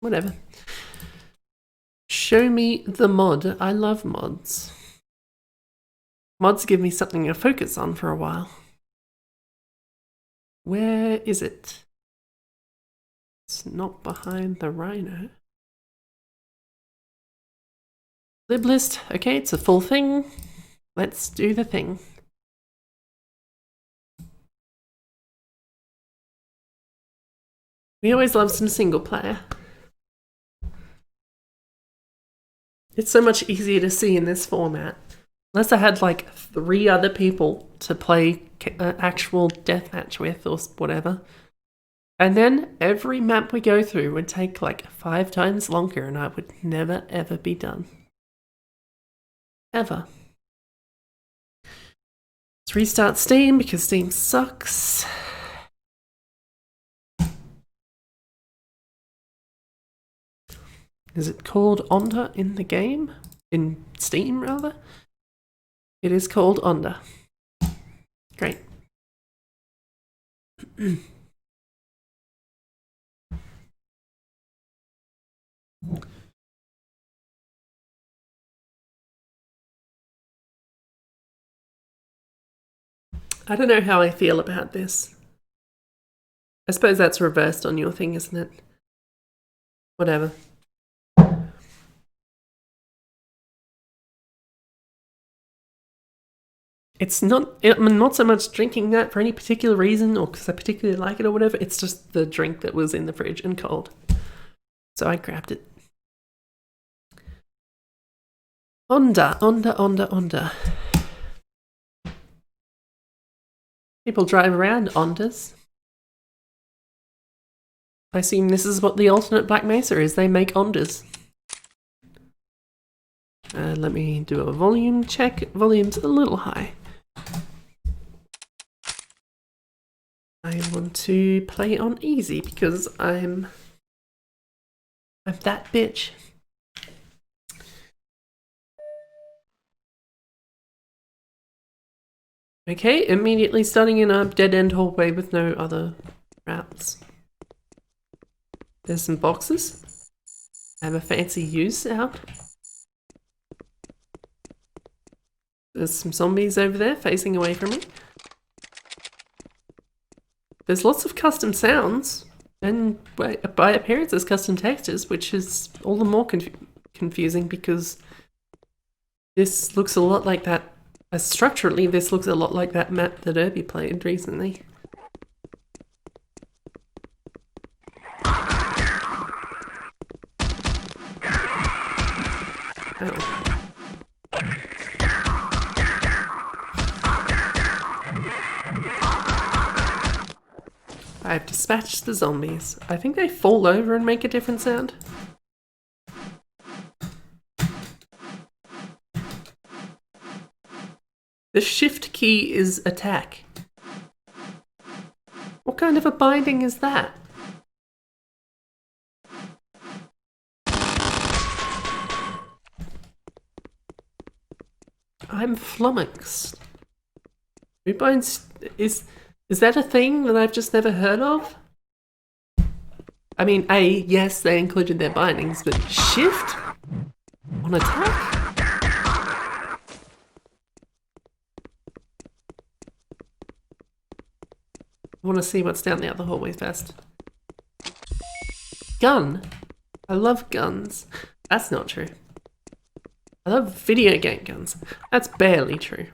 Whatever. Show me the mod. I love mods. Mods give me something to focus on for a while. Where is it? It's not behind the rhino. Lib list. Okay, it's a full thing. Let's do the thing. We always love some single player. It's so much easier to see in this format. Unless I had like 3 other people to play actual deathmatch with or whatever. And then every map we go through would take like 5 times longer and I would never ever be done. Ever. Let's restart Steam because Steam sucks. Is it called Onda in the game? in Steam, rather. It is called Onda. Great. I don't know how I feel about this. I suppose that's reversed on your thing, isn't it? Whatever. It's not, I'm not so much drinking that for any particular reason or because I particularly like it or whatever. It's just the drink that was in the fridge and cold. So I grabbed it. Onda, Onda, Onda, Onda. People drive around Ondas. I assume this is what the alternate Black Mesa is. They make Ondas. Let me do a volume check. Volume's a little high. I want to play on easy because I'm that bitch. Okay, immediately starting in a dead-end hallway with no other routes. There's some boxes. I have a fancy use out. There's some zombies over there facing away from me. There's lots of custom sounds, and by appearances custom textures, which is all the more confusing because this looks a lot like that. Structurally, this looks a lot like that map that Irby played recently. Oh. I've dispatched the zombies. I think they fall over and make a different sound. The shift key is attack. What kind of a binding is that? I'm flummoxed. Who binds... Is that a thing that I've just never heard of? I mean, yes, they included their bindings, but shift? On attack? I want to see what's down the other hallway first. Gun? I love guns. That's not true. I love video game guns. That's barely true.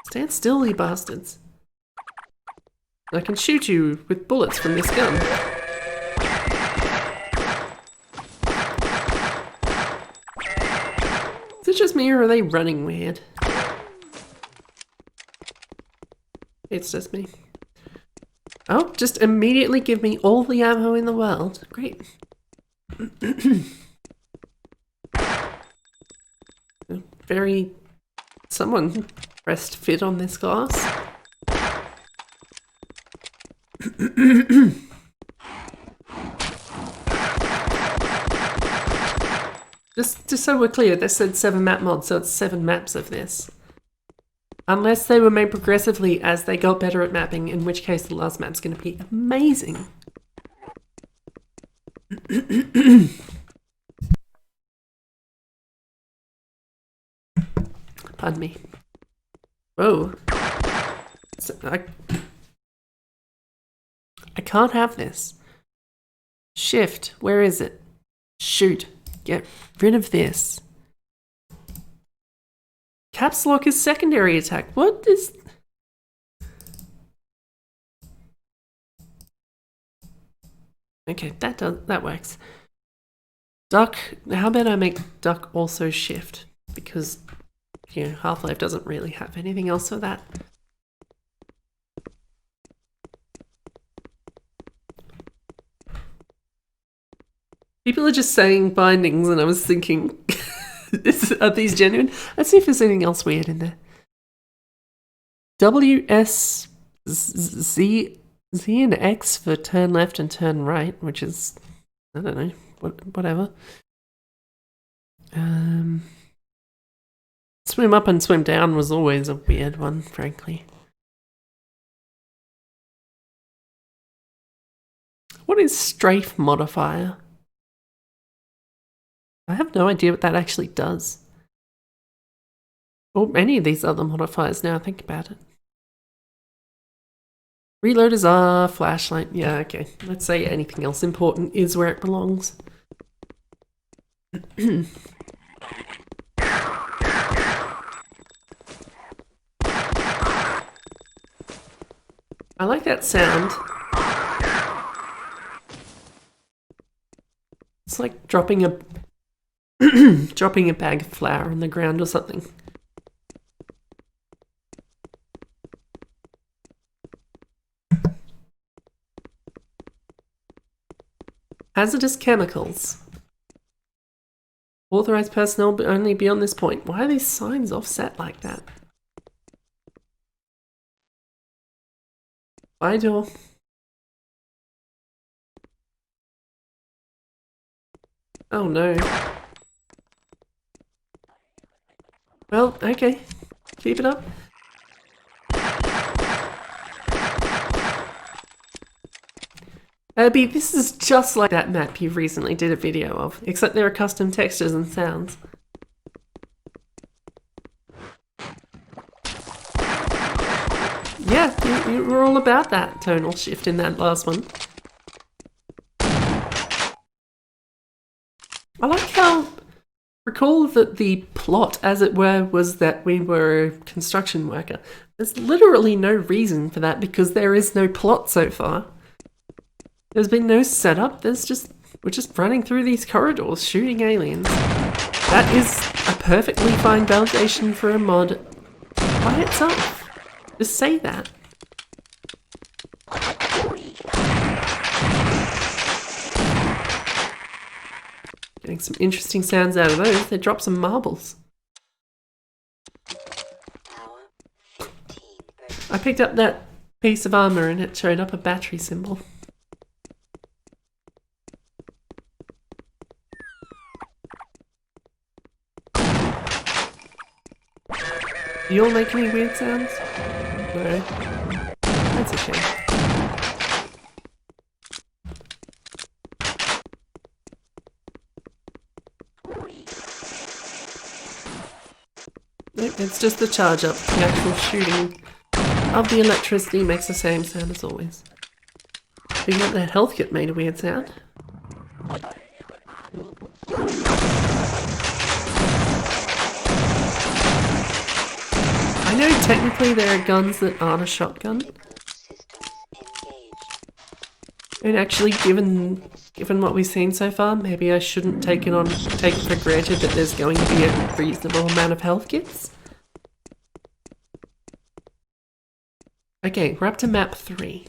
Stand still, you bastards. I can shoot you with bullets from this gun. Is it just me or are they running weird? It's just me. Oh, just immediately give me all the ammo in the world. Great. Very... Someone pressed fit on this glass. Just so we're clear, they said 7 map mods, so it's 7 maps of this. Unless they were made progressively as they got better at mapping, in which case the last map's going to be amazing. Pardon me. Whoa. So, I can't have this. Shift. Where is it? Shoot. Get rid of this. Caps lock is secondary attack. What is... Okay, that works. Duck. How about I make duck also shift? Because... yeah, Half-Life doesn't really have anything else for that. People are just saying bindings, and I was thinking, are these genuine? Let's see if there's anything else weird in there. W, S, Z and X for turn left and turn right, which is, I don't know, whatever. Swim up and swim down was always a weird one, frankly. What is strafe modifier? I have no idea what that actually does. Or any of these other modifiers now I think about it. Reloaders are flashlight. Yeah, okay. Let's say anything else important is where it belongs. I like that sound. It's like dropping a dropping a bag of flour on the ground or something. Hazardous chemicals. Authorized personnel but only beyond this point. Why are these signs offset like that? Fire door. Oh no. Well, okay. Keep it up. Abby, this is just like that map you recently did a video of, except there are custom textures and sounds. Yeah, you were all about that tonal shift in that last one. I like how... Recall that the plot, as it were, was that we were a construction worker. There's literally no reason for that because there is no plot so far. There's been no setup, we're just running through these corridors shooting aliens. That is a perfectly fine validation for a mod by itself. Just say that. Getting some interesting sounds out of those. They drop some marbles. I picked up that piece of armor and it showed up a battery symbol. Do you all make any weird sounds? No. That's a shame. Nope, it's just the charge up. The actual shooting of the electricity makes the same sound as always. Picking up that health kit made a weird sound. I know technically there are guns that aren't a shotgun. And actually, given what we've seen so far, maybe I shouldn't take it for granted that there's going to be a reasonable amount of health kits. Okay, we're up to map 3.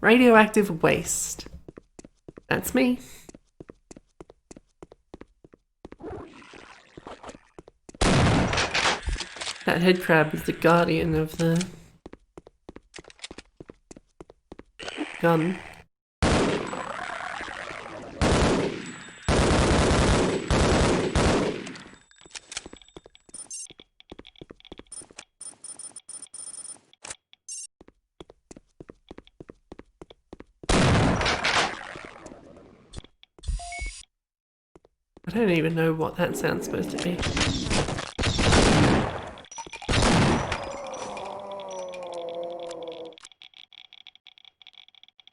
Radioactive waste. That's me. That head crab is the guardian of the gun. I don't even know what that sound's supposed to be.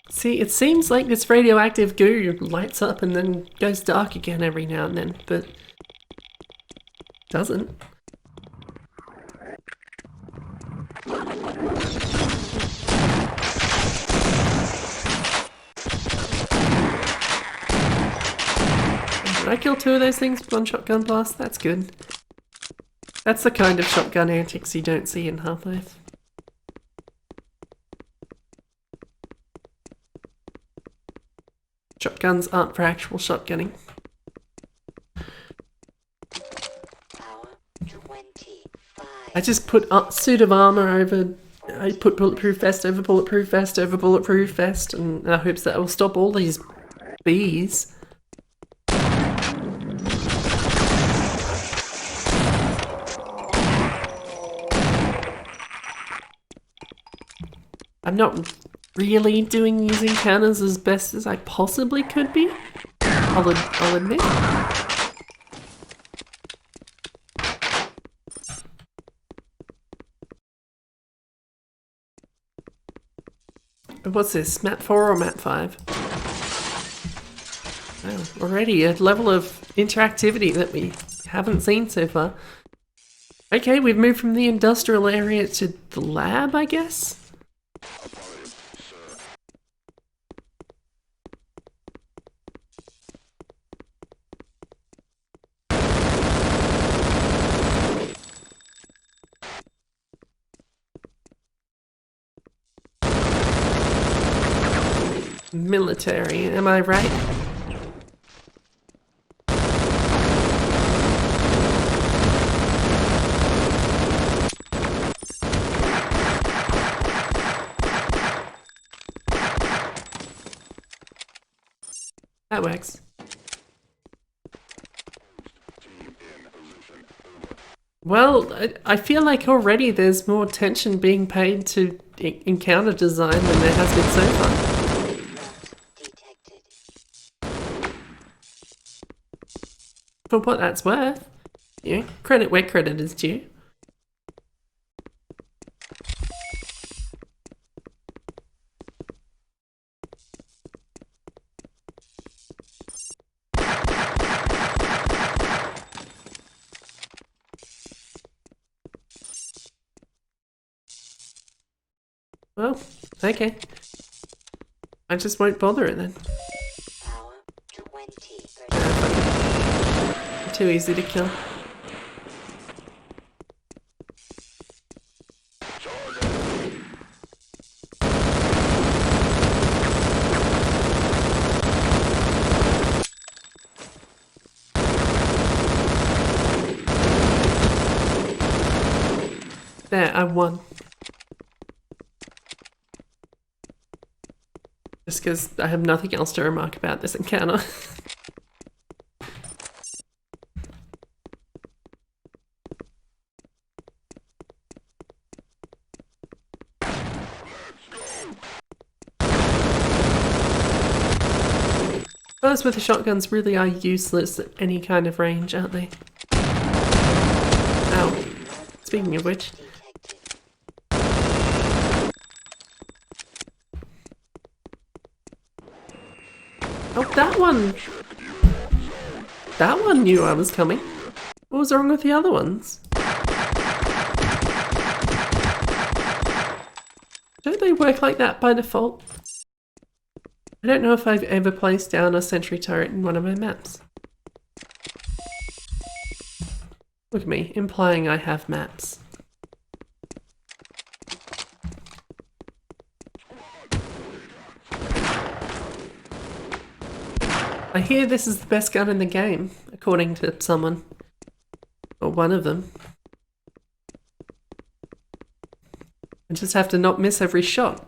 See, it seems like this radioactive goo lights up and then goes dark again every now and then, but doesn't. Did I kill 2 of those things with 1 shotgun blast? That's good. That's the kind of shotgun antics you don't see in Half-Life. Shotguns aren't for actual shotgunning. I just put a suit of armor over... I put bulletproof vest over bulletproof vest over bulletproof vest in hopes that I will stop all these bees. I'm not really doing these encounters as best as I possibly could be. I'll admit. What's this? Map 4 or map 5? Wow, already a level of interactivity that we haven't seen so far. Okay, we've moved from the industrial area to the lab, I guess? Military, am I right? That works. Well, I feel like already there's more attention being paid to encounter design than there has been so far. Detected. For what that's worth. You know, credit where credit is due. Well, okay. I just won't bother it then. Power 20%. Too easy to kill. There, I won. Just because I have nothing else to remark about this encounter. Those with the shotguns really are useless at any kind of range, aren't they? Ow. Speaking of which. Oh, that one! That one knew I was coming. What was wrong with the other ones? Don't they work like that by default? I don't know if I've ever placed down a sentry turret in one of my maps. Look at me, implying I have maps. I hear this is the best gun in the game, according to someone. Or one of them. I just have to not miss every shot.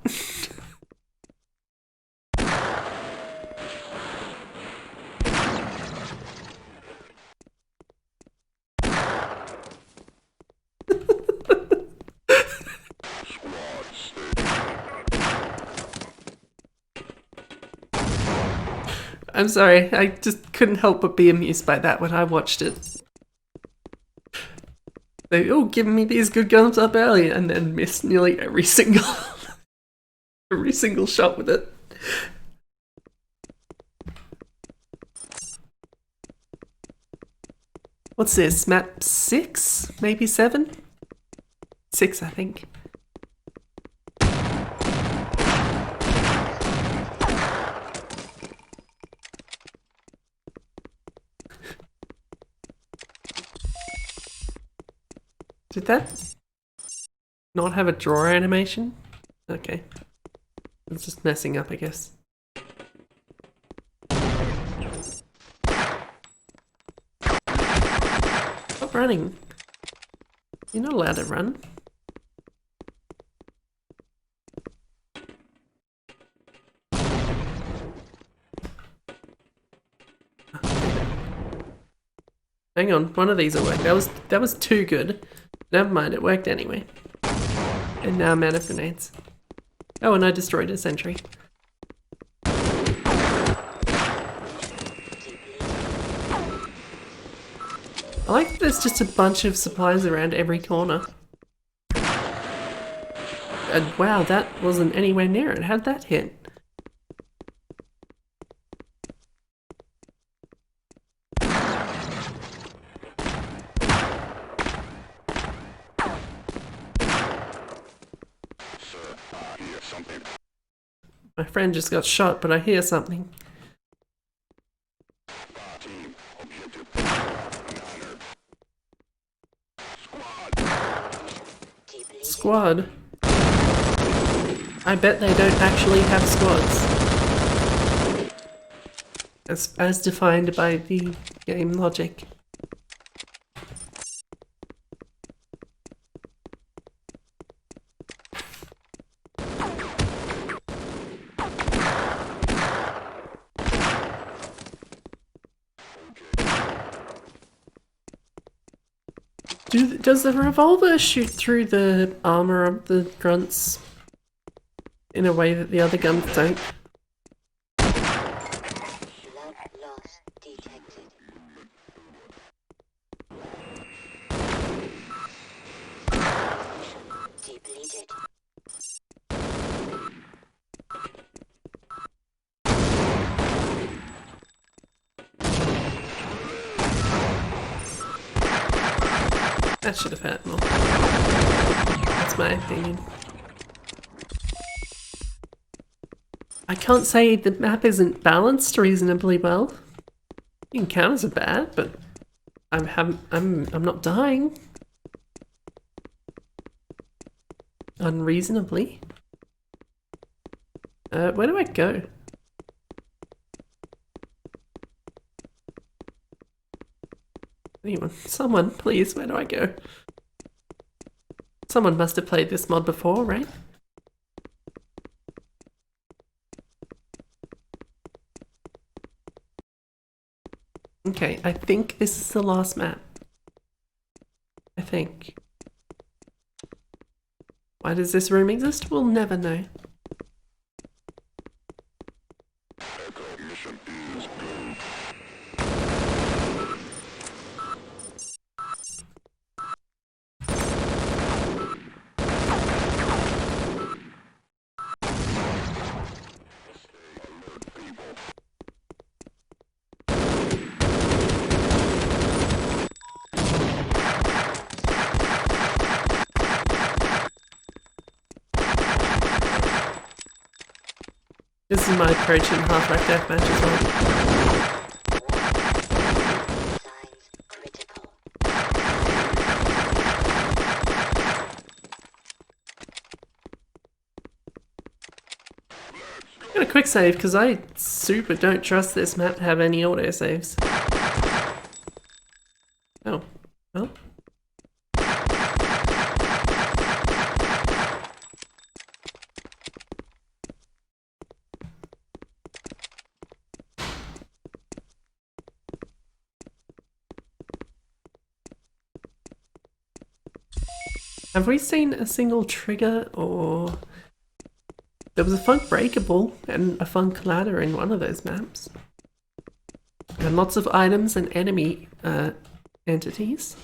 I'm sorry, I just couldn't help but be amused by that when I watched it. They all giving me these good guns up early and then missed nearly every single shot with it. What's this? Map 6? Maybe 7? 6, I think. Did that not have a drawer animation? Okay. It's just messing up, I guess. Stop running. You're not allowed to run. Hang on, one of these will work. That was too good. Never mind, it worked anyway. And now I'm out of grenades. Oh, and I destroyed a sentry. I like that there's just a bunch of supplies around every corner. And wow, that wasn't anywhere near it. How'd that hit? My friend just got shot, but I hear something. Squad? I bet they don't actually have squads. As defined by the game logic. Does the revolver shoot through the armor of the grunts in a way that the other guns don't? Blood loss detected. Depleted. That should have hurt more. That's my opinion. I can't say the map isn't balanced reasonably well. The encounters are bad, but I'm not dying. Unreasonably. Where do I go? Anyone? Someone, please, where do I go? Someone must have played this mod before, right? Okay, I think this is the last map. I think. Why does this room exist? We'll never know. This is my approach in Half-Life Deathmatch as well. Signs critical. Got a quick save because I super don't trust this map to have any autosaves. Oh, well. Have we seen a single trigger or... There was a funk breakable and a funk ladder in one of those maps. And lots of items and enemy entities.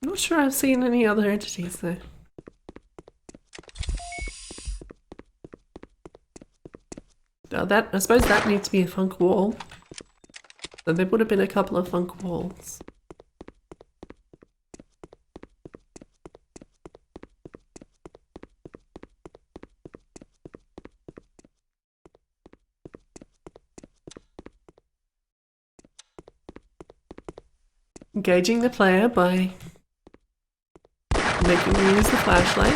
I'm not sure I've seen any other entities though. I suppose that needs to be a funk wall. So there would have been a couple of funk walls. Engaging the player by making me use the flashlight.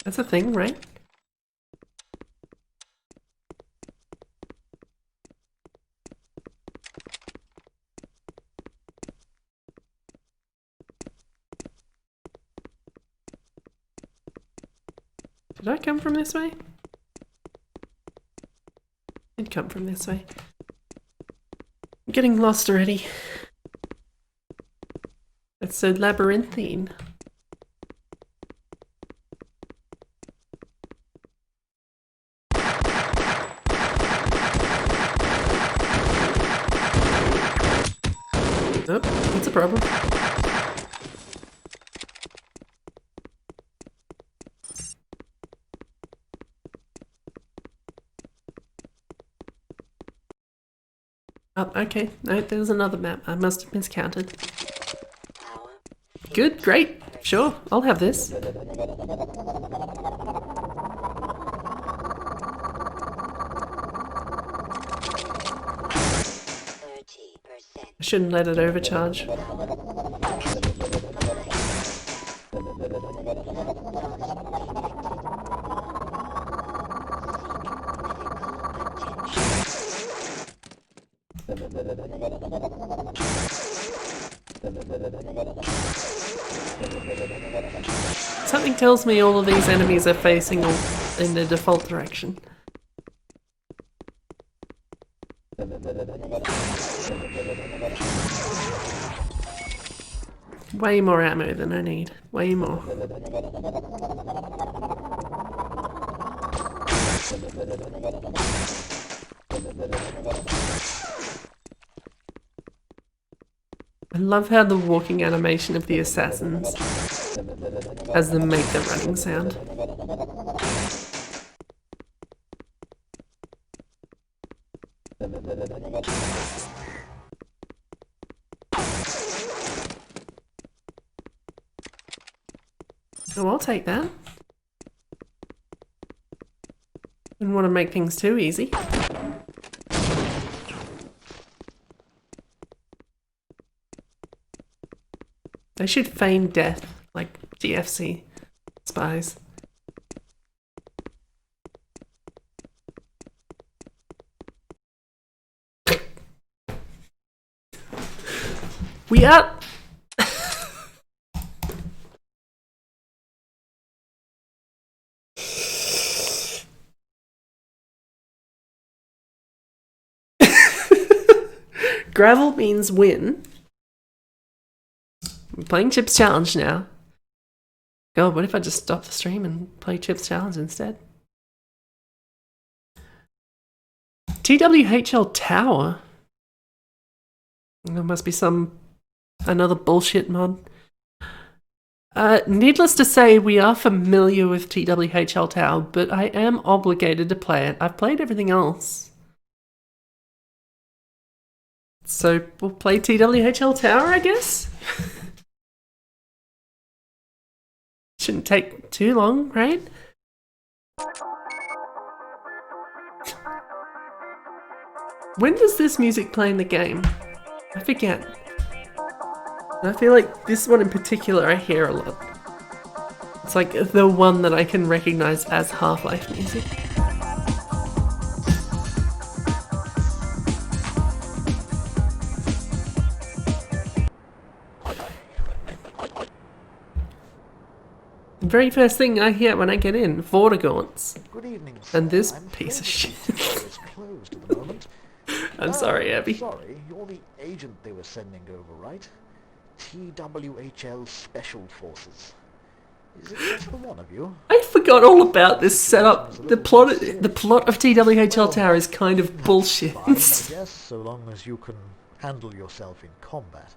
That's a thing, right? Did I come from this way? Did come from this way. I'm getting lost already. Let's It's so labyrinthine. Oh, that's a problem. Oh, okay. No, there's another map. I must have miscounted. Good, great. Sure, I'll have this. 30%. I shouldn't let it overcharge. Something tells me all of these enemies are facing in the default direction. Way more ammo than I need. Way more. I love how the walking animation of the assassins has them make the running sound. Oh, I'll take that. Didn't want to make things too easy. They should feign death, like GFC spies. We are... Gravel means win. I'm playing Chips Challenge now. God, what if I just stop the stream and play Chips Challenge instead? TWHL Tower? There must be another bullshit mod. Needless to say, we are familiar with TWHL Tower, but I am obligated to play it. I've played everything else. So we'll play TWHL Tower, I guess? Shouldn't take too long, right? When does this music play in the game? I forget. I feel like this one in particular I hear a lot. It's like the one that I can recognize as Half-Life music. The very first thing I hear when I get in, Vortigaunts. Good evening, And this sir. I'm piece of afraid shit. the store is closed at the moment. I'm sorry, Abby. Sorry, you're the agent they were sending over, right? TWHL Special Forces. Is it just the one of you? I forgot all about this setup. The plot of TWHL Tower is kind of bullshit. Fine, I guess, so long as you can handle yourself in combat.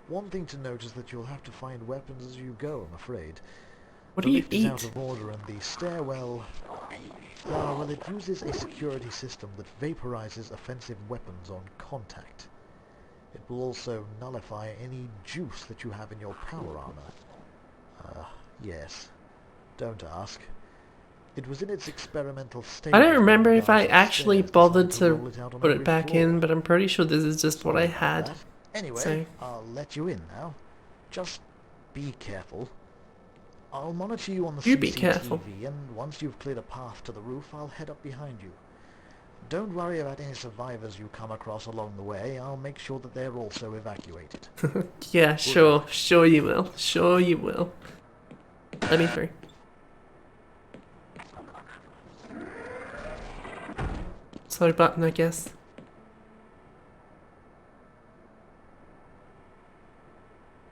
One thing to note is that you'll have to find weapons as you go, I'm afraid. What The do you lift is out eat? of order and the stairwell... well, it uses a security system that vaporizes offensive weapons on contact. It will also nullify any juice that you have in your power armor. Yes. Don't ask. It was in its experimental stage. I don't remember if I when actually upstairs bothered decided to roll it out on put it every back floor. in, but I'm pretty sure this is just what I Sorry about had. that. Anyway, So- I'll let you in now. Just be careful. I'll monitor you on the You be CCTV, careful. and once you've cleared a path to the roof, I'll head up behind you. Don't worry about any survivors you come across along the way. I'll make sure that they're also evacuated. Yeah, sure. Sure you will. Sure you will. Let me through. Slow button, I guess.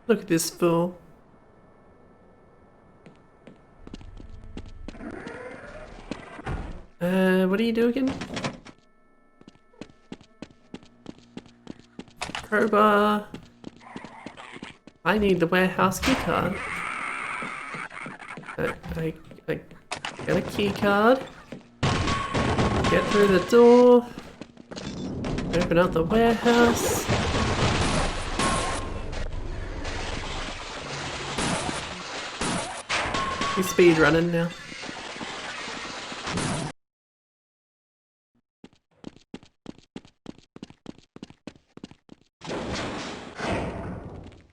Look at this fool. What do you do again? Crowbar. I need the warehouse key card. I get a key card. Get through the door. Open up the warehouse. He's speed running now.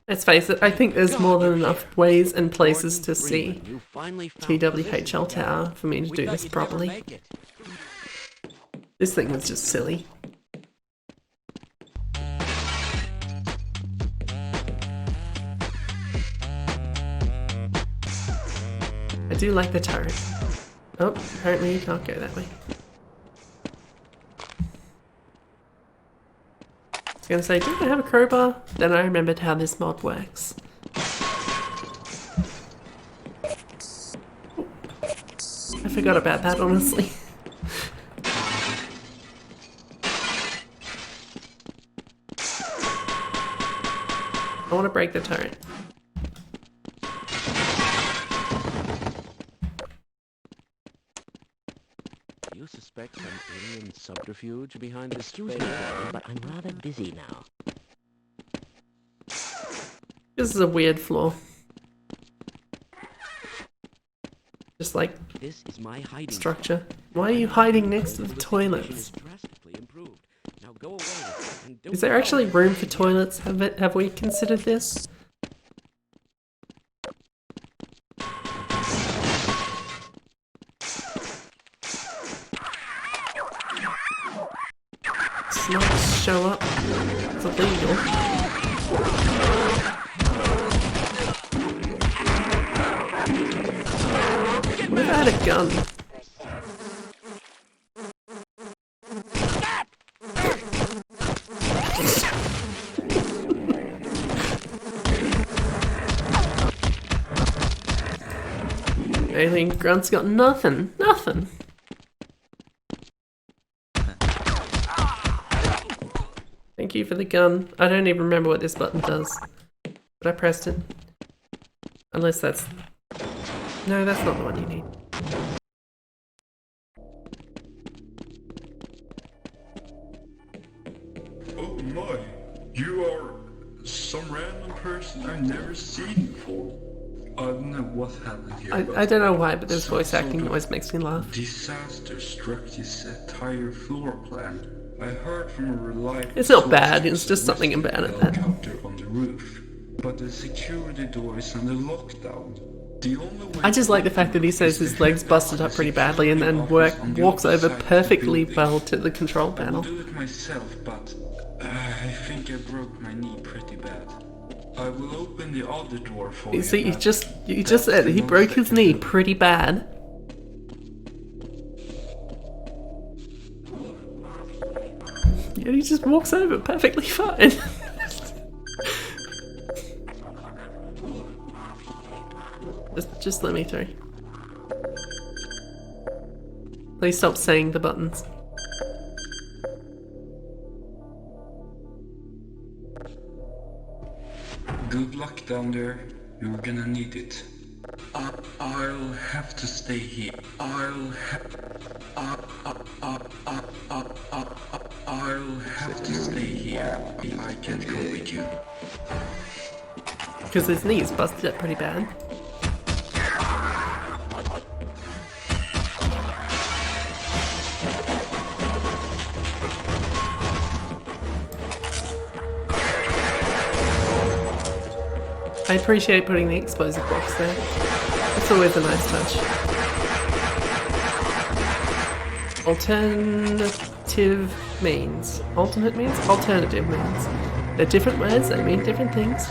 Let's face it, I think there's more than enough ways and places to see TWHL Tower for me to do this properly. This thing was just silly. I do like the turret. Oh, apparently you can't go that way. I was gonna say, didn't I have a crowbar? Then I remembered how this mod works. I forgot about that, honestly. I want to break the turret. You suspect some alien subterfuge behind this space? But I'm rather busy now. This is a weird floor. Just like This is my hiding structure. Why are you hiding next to the toilets? drastically improved. Now go away and don't Is there actually room for toilets? Have we considered this? Slugs show up. It's illegal. What if I had a gun? Alien Grunt's got nothing. Nothing. Thank you for the gun. I don't even remember what this button does. But I pressed it. Unless that's... No, that's not the one you need. Oh my, you are some random person I've never seen before. I don't know what happened here. I don't know why, but this some voice acting sort of always makes me laugh. Disaster struck this entire floor plan. I heard from a reliable It's not source bad, there's it's just a something rescue bad at that. helicopter on the roof, but the security door is under lockdown. The only way I just like the fact that he says his legs busted up pretty badly and then walks over perfectly well to the control I will panel. do it myself, but I think I broke my knee pretty bad. I will open the other door for you. You see, you but just that's said the he most broke I his can knee do. pretty bad. Yeah, he just walks over perfectly fine. just let me through. Please stop saying the buttons. Good luck down there. You're gonna need it. I'll have to stay here. I'll have to stay here. I can't go with you. Because his knee's busted up pretty bad. I appreciate putting the explosive box there. It's always a nice touch. Alternative means. Alternate means? Alternative means. They're different words, they mean different things.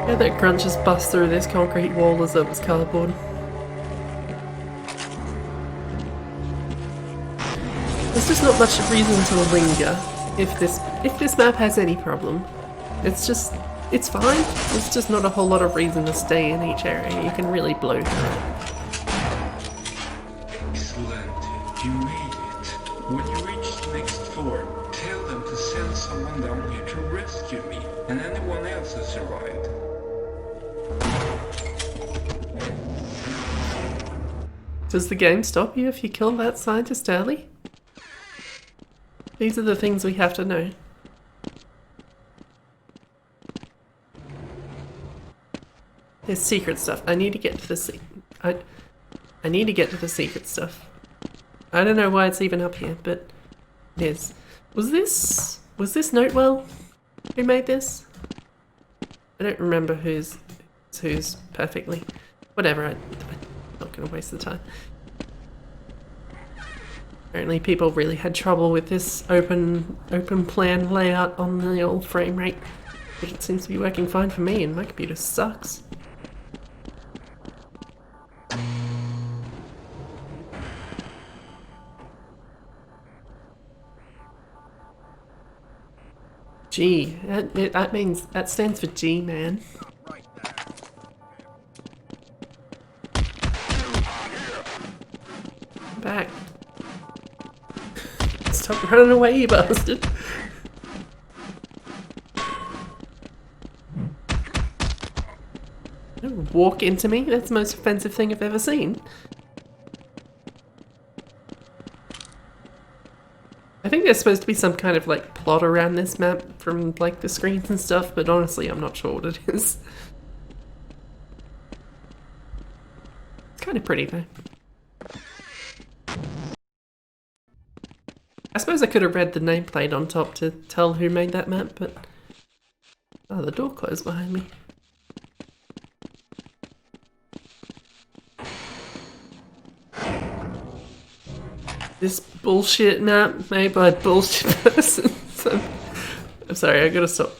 Yeah, that grunt just busts through this concrete wall as though it was cardboard. There's just not much reason to linger if this map has any problem, it's fine. It's just not a whole lot of reason to stay in each area. You can really blow through it. Excellent. You made it. When you reach the next floor, tell them to send someone down here to rescue me and anyone else who survived. Does the game stop you if you kill that scientist early? These are the things we have to know. There's secret stuff. I need to get to the I need to get to the secret stuff. I don't know why it's even up here, but it is. Was this Notewell who made this? I don't remember who's perfectly. Whatever, I'm not gonna waste the time. Apparently people really had trouble with this open plan layout on the old frame rate, but it seems to be working fine for me and my computer sucks. G, that stands for G, man. Back. Stop running away, you bastard. Don't walk into me. That's the most offensive thing I've ever seen. I think there's supposed to be some kind of like plot around this map from like the screens and stuff, but honestly I'm not sure what it is. It's kind of pretty though. I suppose I could have read the nameplate on top to tell who made that map, but... Oh, the door closed behind me. This bullshit map made by a bullshit person. I'm sorry, I gotta stop.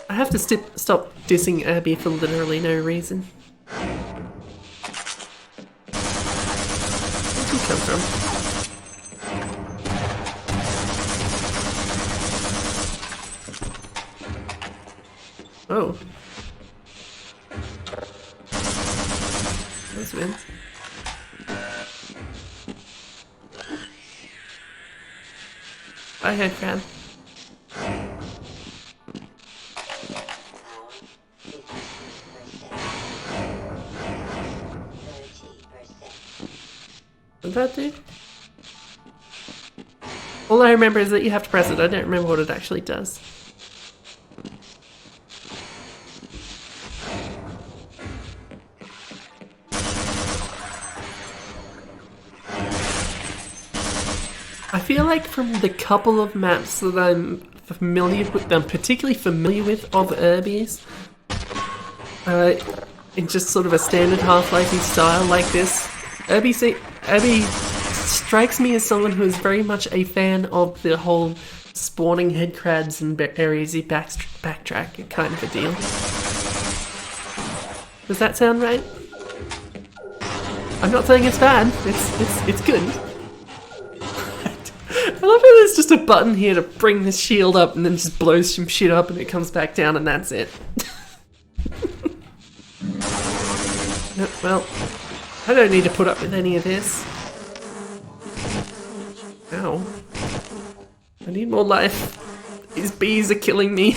I have to stop dissing Abby for literally no reason. Where'd you come from? Oh. That's weird. Okay, Fran. What did that do? All I remember is that you have to press it. I don't remember what it actually does. I feel like from the couple of maps that I'm particularly familiar with of Irby's, in just sort of a standard Half-Life-y style like this, Irby strikes me as someone who is very much a fan of the whole spawning head crabs and areas you backtrack kind of a deal. Does that sound right? I'm not saying it's bad. It's good. I love how there's just a button here to bring this shield up and then just blows some shit up and it comes back down and that's it. Well, I don't need to put up with any of this. Ow. I need more life. These bees are killing me.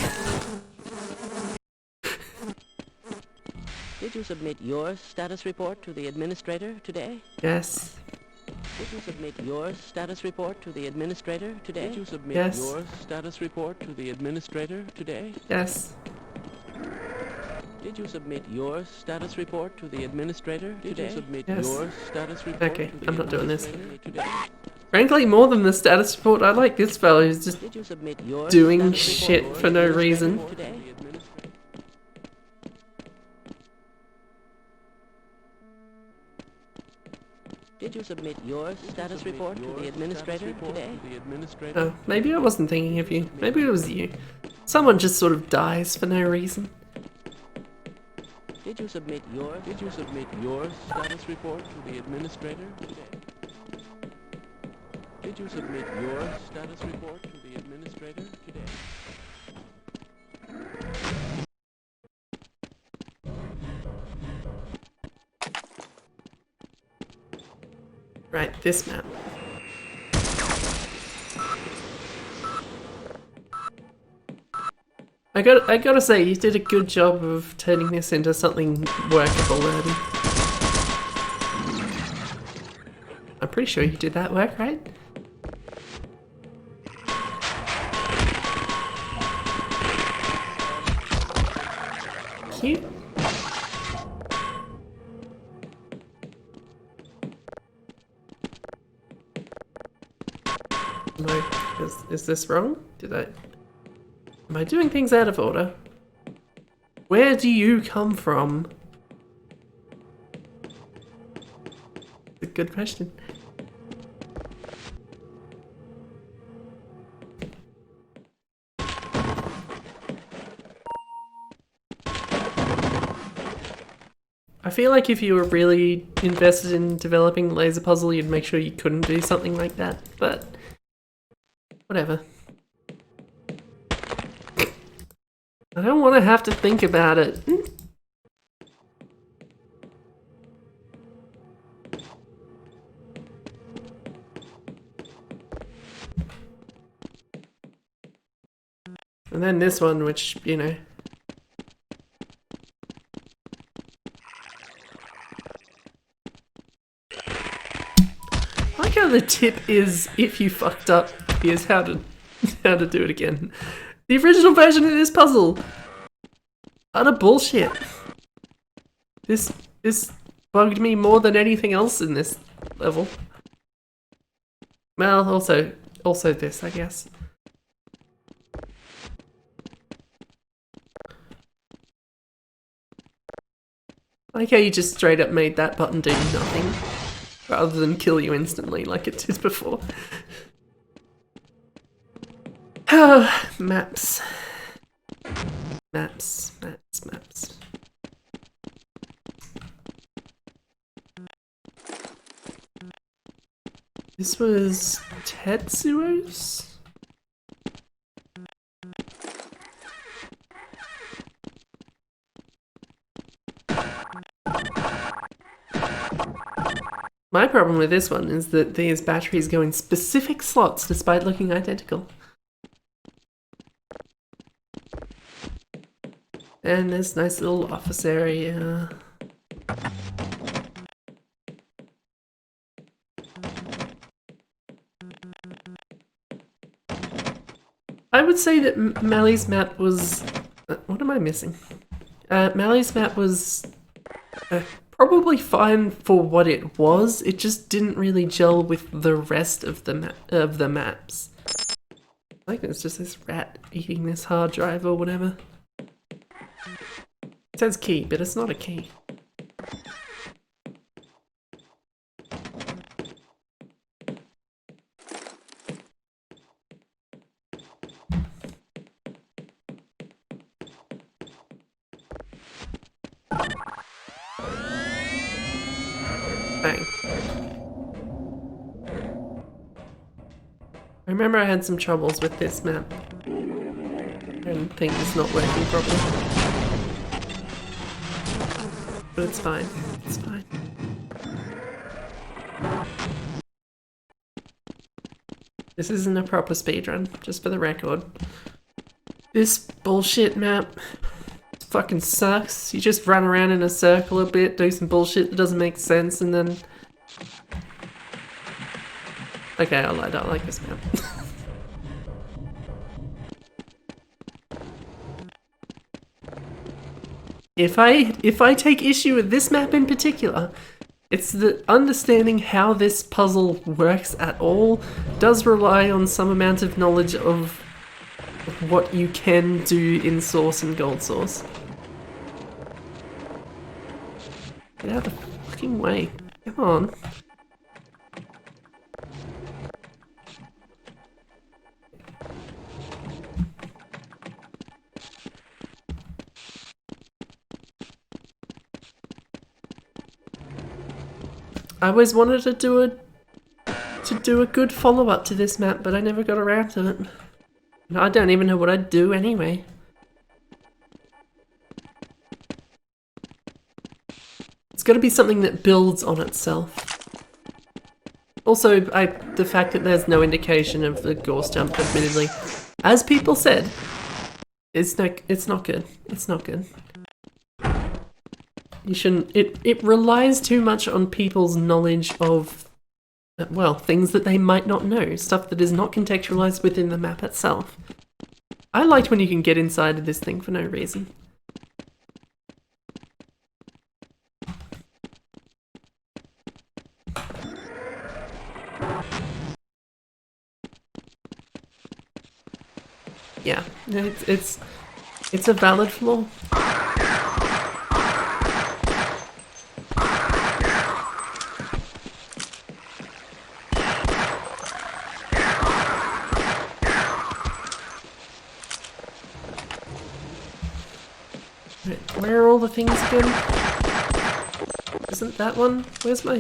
Did you submit your status report to the administrator today? Yes. Did you submit your status report to the administrator today? Did you submit Yes. your status report to the administrator today? Yes. Did you submit your status report to the administrator today? Did you submit Yes. your status report Okay, to the I'm not doing this. administrator today? Frankly, more than the status report, I like this fellow who's just Did you submit your doing status shit report for to no the reason. administrator today? Did you submit your status report to the administrator today? Oh, maybe I wasn't thinking of you. Maybe it was you. Someone just sort of dies for no reason. Did you submit your status report to the administrator today? Did you submit your status report to the the administrator today. Right, this map. I gotta say, you did a good job of turning this into something workable, Irby. I'm pretty sure you did that work, right? Cute. Is this wrong? Am I doing things out of order? Where do you come from? A good question. I feel like if you were really invested in developing the laser puzzle, you'd make sure you couldn't do something like that, but whatever. I don't want to have to think about it. And then this one, which, you know. I like how the tip is, if you fucked up, here's how to do it again. The original version of this puzzle. Utter bullshit. This bugged me more than anything else in this level. Well, also this, I guess. I like how you just straight up made that button do nothing, rather than kill you instantly like it did before. Oh, maps. Maps. This was Tetsuo's? My problem with this one is that these batteries go in specific slots despite looking identical. And this nice little office area. I would say that Mally's map was... what am I missing? Mally's map was probably fine for what it was. It just didn't really gel with the rest of the maps. Like it's just this rat eating this hard drive or whatever. It says key, but it's not a key. Bang. I remember I had some troubles with this map. And things not working properly. But it's fine. It's fine. This isn't a proper speedrun, just for the record. This bullshit map fucking sucks. You just run around in a circle a bit, do some bullshit that doesn't make sense, and then... Okay, I lied, I like this map. If I take issue with this map in particular, it's that understanding how this puzzle works at all does rely on some amount of knowledge of what you can do in Source and Gold Source. Get out of the fucking way. Come on. I always wanted to do a good follow-up to this map, but I never got around to it. I don't even know what I'd do anyway. It's got to be something that builds on itself. Also, the fact that there's no indication of the ghost jump, admittedly, as people said, it's not good. It's not good. You shouldn't. It relies too much on people's knowledge of, well, things that they might not know, stuff that is not contextualized within the map itself. I liked when you can get inside of this thing for no reason. Yeah, it's a valid flaw. Where are all the things again? Isn't that one? Where's my...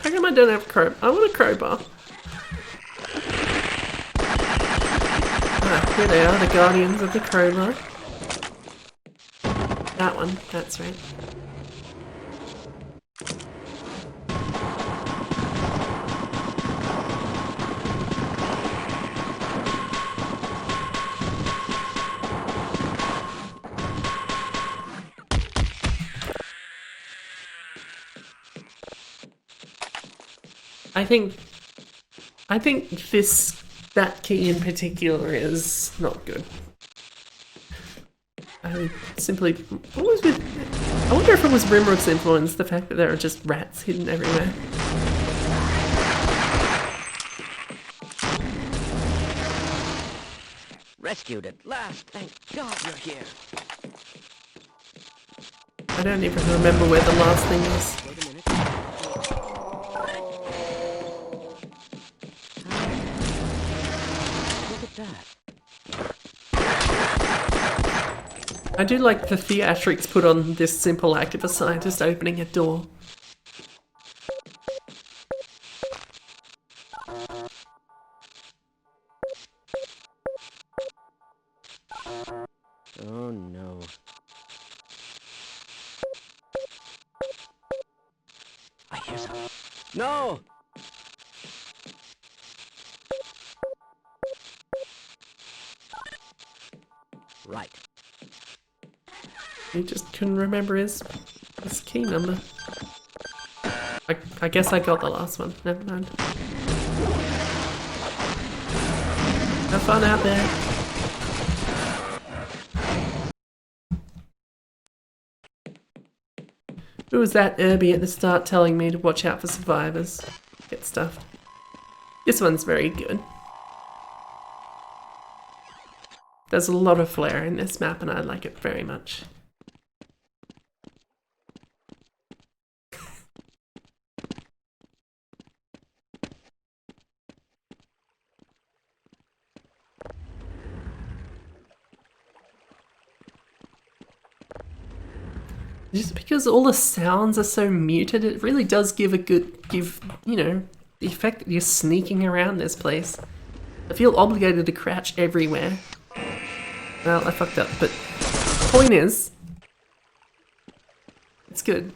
How come I don't have a crowbar? I want a crowbar. Ah, here they are, the guardians of the crowbar. That one, that's right. I think that key in particular is not good. I simply, what was with, I wonder if it was Rimrook's influence, the fact that there are just rats hidden everywhere. Rescued at last. Thank God you're here. I don't even remember where the last thing was. Wait a minute. Look at that. I do like the theatrics put on this simple act of a scientist opening a door. Oh no. I hear something. No! Right. He just couldn't remember his key number. I guess I got the last one. Never mind. Have fun out there. Who was that Irby at the start telling me to watch out for survivors? Get stuffed. This one's very good. There's a lot of flair in this map and I like it very much. Just because all the sounds are so muted, it really does give you know, the effect that you're sneaking around this place. I feel obligated to crouch everywhere. Well, I fucked up, but the point is, it's good.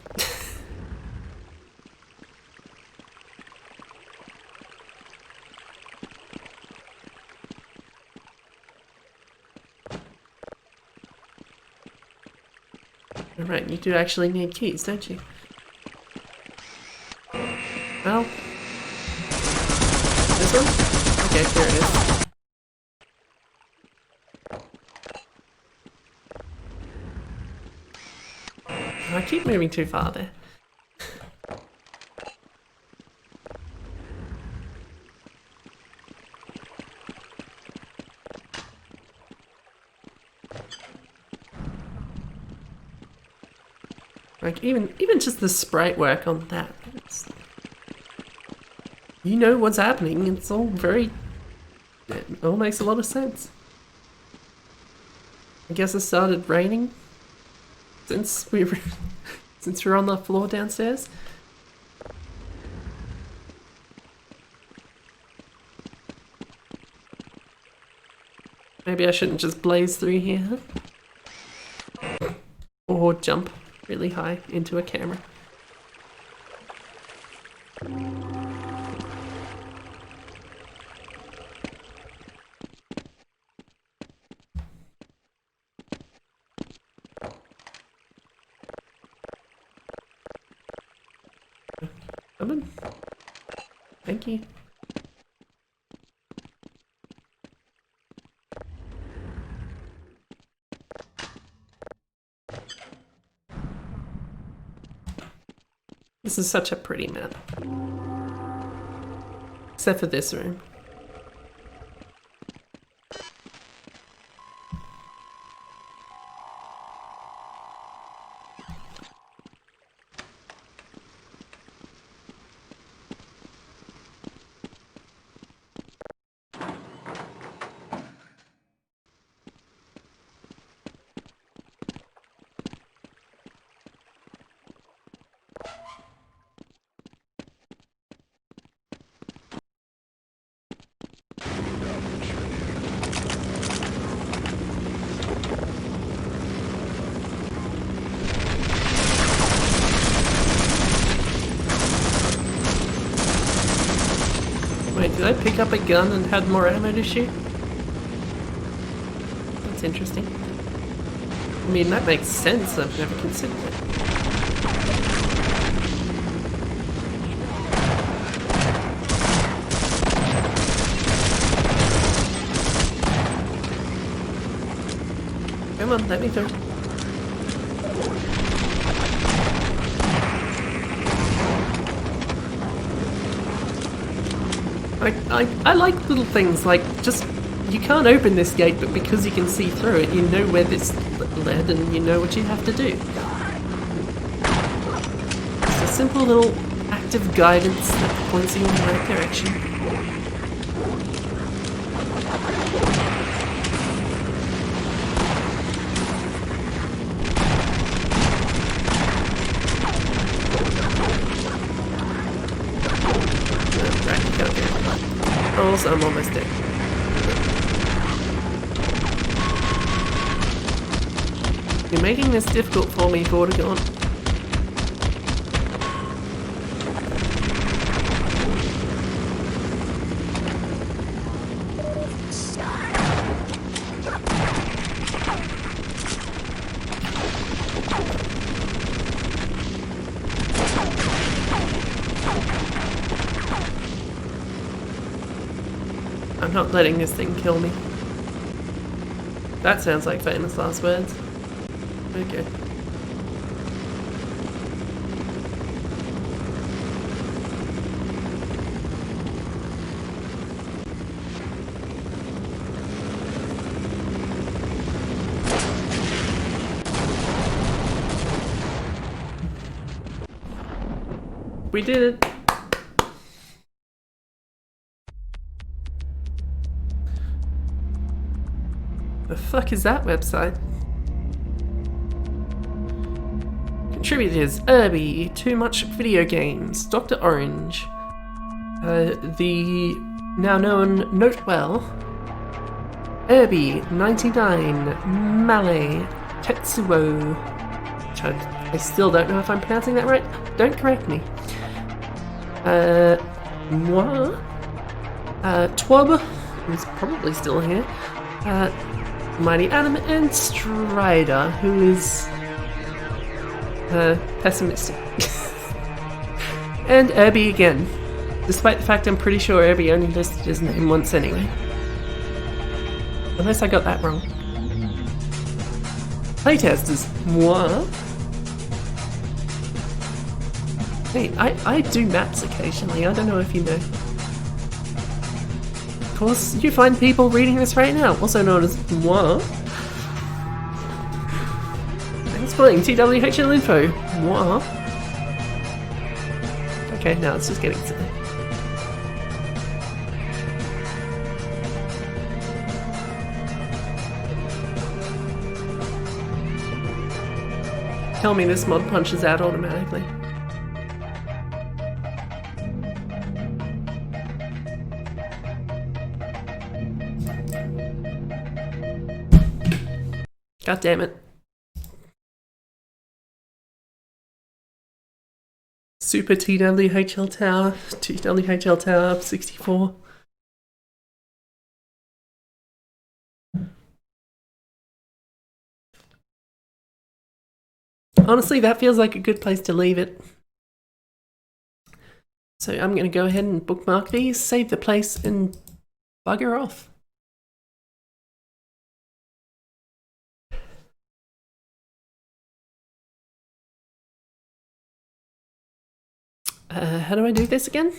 Alright, you do actually need keys, don't you? Well, this one? Okay, here it is. I keep moving too far there. Like even just the sprite work on that. You know what's happening. It's all very. It all makes a lot of sense. I guess it started raining since we're on the floor downstairs. Maybe I shouldn't just blaze through here. Or jump really high into a camera. Come on. Thank you. This is such a pretty map. Except for this room. Wait, did I pick up a gun and had more ammo to shoot? That's interesting. I mean, that makes sense. I've never considered it. Come on, let me through. I like little things like just you can't open this gate, but because you can see through it, you know where this led and you know what you have to do. It's a simple little act of guidance that points you in the right direction. Also, I'm almost dead. You're making this difficult for me, Vortigaunt. I'm not letting this thing kill me. That sounds like famous last words. Okay. We did it! The fuck is that website? Contributors: Irby, Too Much Video Games, Dr. Orange, the now known Notewell, Irby 99, Malay, Tetsuo, which I still don't know if I'm pronouncing that right. Don't correct me. Moi, Twub, who's probably still here. Mighty Adam and Strider, who is pessimistic. And Irby again, despite the fact I'm pretty sure Irby only listed his name once anyway. Unless I got that wrong. Playtesters, moi. Hey, I do maps occasionally, I don't know if you know. Of course, you find people reading this right now, also known as moi. Thanks for playing twhl.info. Moi. Okay, now it's just getting silly. Tell me this mod punches out automatically. God damn it. Super TWHL Tower, TWHL Tower 64. Honestly, that feels like a good place to leave it. So I'm going to go ahead and bookmark these, save the place, and bugger off. How do I do this again?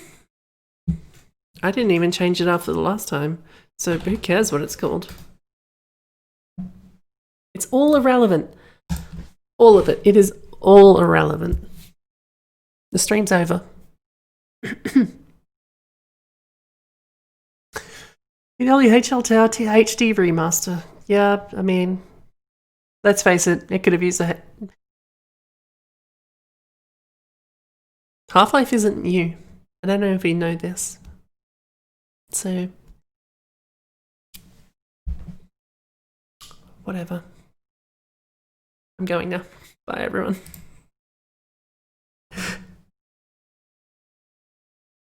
I didn't even change it after the last time, so who cares what it's called? It's all irrelevant. All of it. It is all irrelevant. The stream's over. WHL Tower HD remaster. Yeah, I mean, let's face it, it could have used a... Half-Life isn't new. I don't know if you know this. So... whatever. I'm going now. Bye, everyone.